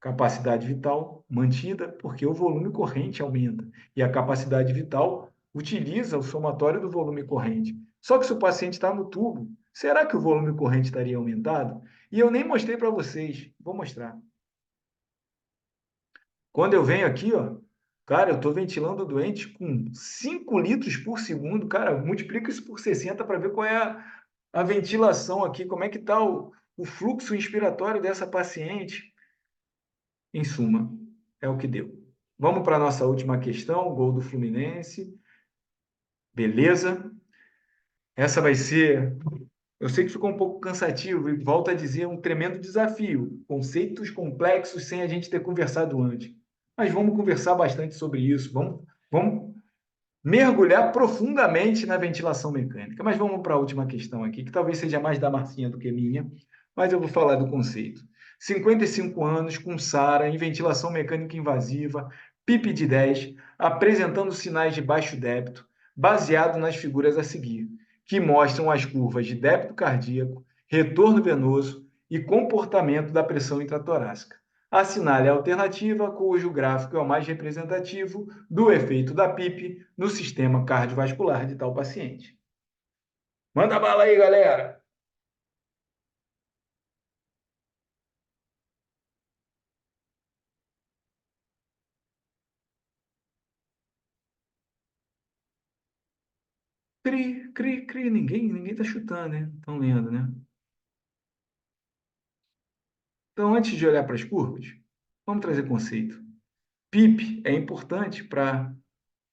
Capacidade vital mantida porque o volume corrente aumenta e a capacidade vital utiliza o somatório do volume corrente. Só que se o paciente está no tubo, será que o volume corrente estaria aumentado? E eu nem mostrei para vocês, vou mostrar. Quando eu venho aqui, ó, cara, eu estou ventilando o doente com 5 litros por segundo, cara, multiplica isso por 60 para ver qual é a ventilação aqui, como é que está o fluxo inspiratório dessa paciente. Em suma, é o que deu. Vamos para a nossa última questão, gol do Fluminense. Beleza? Essa vai ser. Eu sei que ficou um pouco cansativo e volto a dizer, um tremendo desafio. Conceitos complexos sem a gente ter conversado antes. Mas vamos conversar bastante sobre isso. Vamos mergulhar profundamente na ventilação mecânica. Mas vamos para a última questão aqui, que talvez seja mais da Marcinha do que minha, mas eu vou falar do conceito. 55 anos com SARA em ventilação mecânica invasiva, PIP de 10, apresentando sinais de baixo débito, baseado nas figuras a seguir, que mostram as curvas de débito cardíaco, retorno venoso e comportamento da pressão intratorácica. Assinale a alternativa cujo gráfico é o mais representativo do efeito da PIP no sistema cardiovascular de tal paciente. Manda bala aí, galera! Cri, cri, cri, ninguém tá chutando, né? Estão lendo, né? Então, antes de olhar para as curvas, vamos trazer conceito. PIP é importante para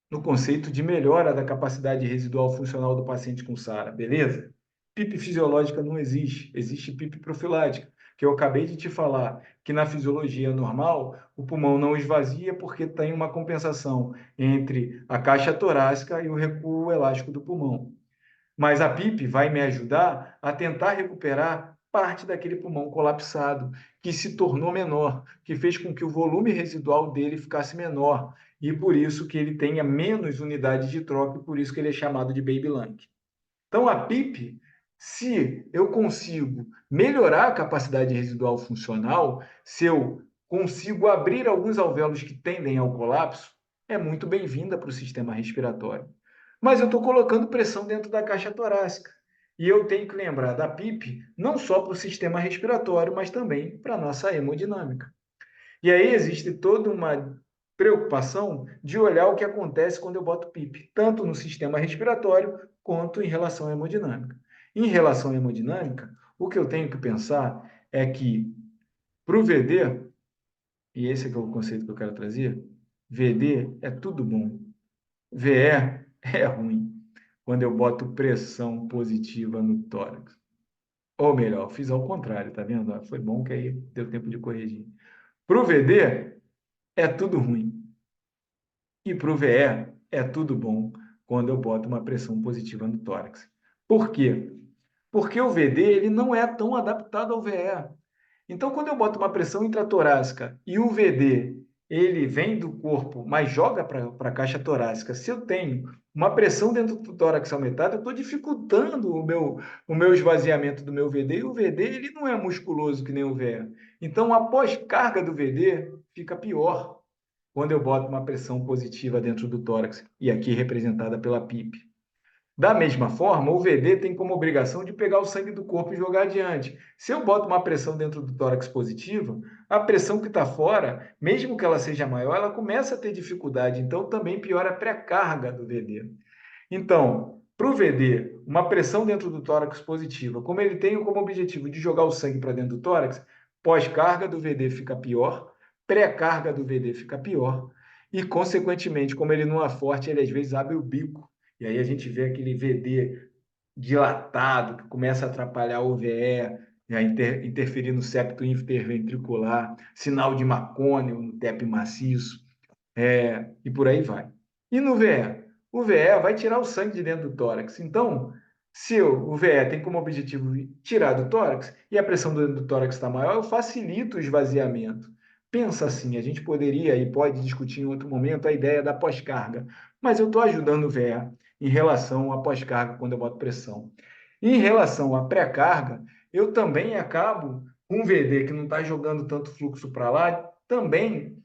no conceito de melhora da capacidade residual funcional do paciente com SARA, beleza? PIP fisiológica não existe, existe PIP profilática, que eu acabei de te falar, que na fisiologia normal o pulmão não esvazia porque tem uma compensação entre a caixa torácica e o recuo elástico do pulmão. Mas a PIP vai me ajudar a tentar recuperar parte daquele pulmão colapsado, que se tornou menor, que fez com que o volume residual dele ficasse menor, e por isso que ele tenha menos unidades de troca, e por isso que ele é chamado de baby lung. Então, a PIP, se eu consigo melhorar a capacidade residual funcional, se eu consigo abrir alguns alvéolos que tendem ao colapso, é muito bem-vinda para o sistema respiratório. Mas eu estou colocando pressão dentro da caixa torácica. E eu tenho que lembrar da PIP não só para o sistema respiratório, mas também para a nossa hemodinâmica. E aí existe toda uma preocupação de olhar o que acontece quando eu boto PIP, tanto no sistema respiratório quanto em relação à hemodinâmica. Em relação à hemodinâmica, o que eu tenho que pensar é que para o VD, e esse é, que é o conceito que eu quero trazer, VD é tudo bom, VE é ruim, quando eu boto pressão positiva no tórax. Ou melhor, fiz ao contrário, tá vendo? Foi bom que aí deu tempo de corrigir. Para o VD, é tudo ruim. E para o VE, é tudo bom quando eu boto uma pressão positiva no tórax. Por quê? Porque o VD ele não é tão adaptado ao VE. Então, quando eu boto uma pressão intratorácica e o VD ele vem do corpo, mas joga para a caixa torácica. Se eu tenho uma pressão dentro do tórax aumentada, eu estou dificultando o meu esvaziamento do meu VD, e o VD ele não é musculoso que nem o VE. Então, a pós-carga do VD fica pior quando eu boto uma pressão positiva dentro do tórax, e aqui representada pela PIP. Da mesma forma, o VD tem como obrigação de pegar o sangue do corpo e jogar adiante. Se eu boto uma pressão dentro do tórax positiva, a pressão que está fora, mesmo que ela seja maior, ela começa a ter dificuldade. Então, também piora a pré-carga do VD. Então, para o VD, uma pressão dentro do tórax positiva, como ele tem como objetivo de jogar o sangue para dentro do tórax, pós-carga do VD fica pior, pré-carga do VD fica pior, e, consequentemente, como ele não é forte, ele às vezes abre o bico. E aí a gente vê aquele VD dilatado, que começa a atrapalhar o VE, né, interferir no septo interventricular, sinal de Marconi no TEP maciço, e por aí vai. E no VE? O VE vai tirar o sangue de dentro do tórax. Então, se o VE tem como objetivo tirar do tórax e a pressão do tórax está maior, eu facilito o esvaziamento. Pensa assim, a gente poderia e pode discutir em outro momento a ideia da pós-carga, mas eu estou ajudando o VE em relação à pós-carga quando eu boto pressão. Em relação à pré-carga, eu também acabo com um VD que não está jogando tanto fluxo para lá, também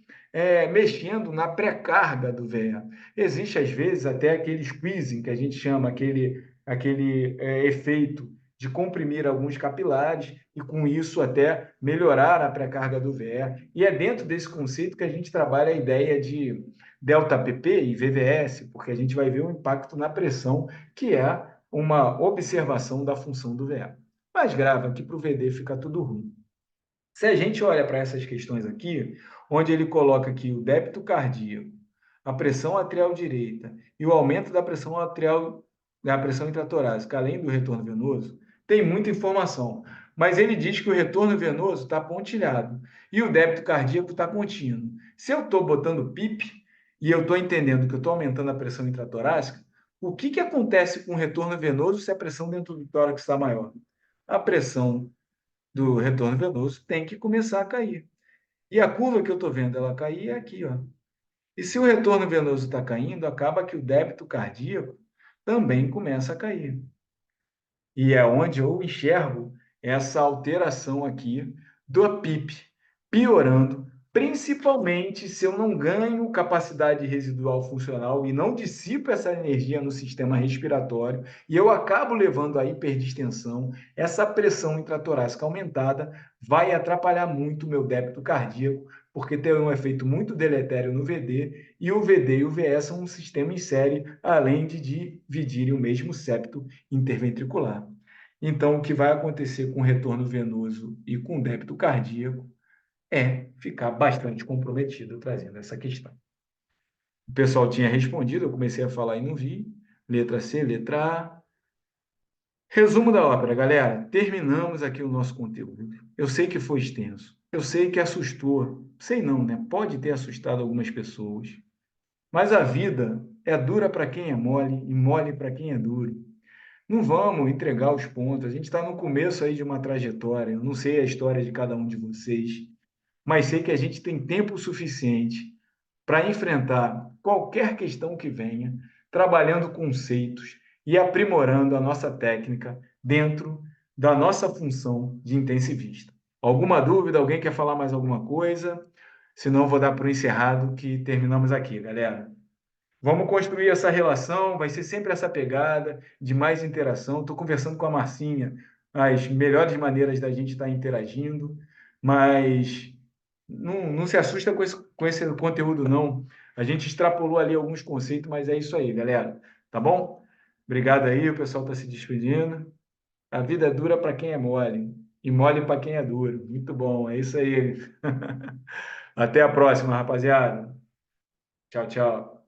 mexendo na pré-carga do VE. Existe, às vezes, até aquele squeezing, que a gente chama, aquele efeito de comprimir alguns capilares e, com isso, até melhorar a pré-carga do VE. E é dentro desse conceito que a gente trabalha a ideia de delta PP e VVS, porque a gente vai ver o impacto na pressão, que é uma observação da função do VE. Mais grave, aqui para o VD fica tudo ruim. Se a gente olha para essas questões aqui, onde ele coloca aqui o débito cardíaco, a pressão arterial direita e o aumento da pressão arterial, da pressão intratorácica, além do retorno venoso, tem muita informação. Mas ele diz que o retorno venoso está pontilhado e o débito cardíaco está contínuo. Se eu estou botando PIP e eu estou entendendo que eu estou aumentando a pressão intratorácica, o que acontece com o retorno venoso se a pressão dentro do tórax está maior? A pressão do retorno venoso tem que começar a cair. E a curva que eu estou vendo ela cair é aqui, ó. E se o retorno venoso está caindo, acaba que o débito cardíaco também começa a cair. E é onde eu enxergo essa alteração aqui do PIP piorando, principalmente se eu não ganho capacidade residual funcional e não dissipo essa energia no sistema respiratório e eu acabo levando a hiperdistensão, essa pressão intratorácica aumentada vai atrapalhar muito o meu débito cardíaco, porque tem um efeito muito deletério no VD, e o VD e o VE são um sistema em série, além de dividirem o mesmo septo interventricular. Então, o que vai acontecer com o retorno venoso e com o débito cardíaco é ficar bastante comprometido trazendo essa questão. O pessoal tinha respondido, eu comecei a falar e não vi. Letra C, letra A. Resumo da ópera, galera. Terminamos aqui o nosso conteúdo. Eu sei que foi extenso. Eu sei que assustou. Sei não, né? Pode ter assustado algumas pessoas. Mas a vida é dura para quem é mole e mole para quem é duro. Não vamos entregar os pontos. A gente está no começo aí de uma trajetória. Eu não sei a história de cada um de vocês, mas sei que a gente tem tempo suficiente para enfrentar qualquer questão que venha, trabalhando conceitos e aprimorando a nossa técnica dentro da nossa função de intensivista. Alguma dúvida? Alguém quer falar mais alguma coisa? Senão, vou dar para o encerrado que terminamos aqui, galera. Vamos construir essa relação, vai ser sempre essa pegada de mais interação. Estou conversando com a Marcinha as melhores maneiras da gente estar interagindo, mas não se assusta com esse conteúdo, não. A gente extrapolou ali alguns conceitos, mas é isso aí, galera. Tá bom? Obrigado aí, o pessoal está se despedindo. A vida é dura para quem é mole, e mole para quem é duro. Muito bom, é isso aí. Até a próxima, rapaziada. Tchau, tchau.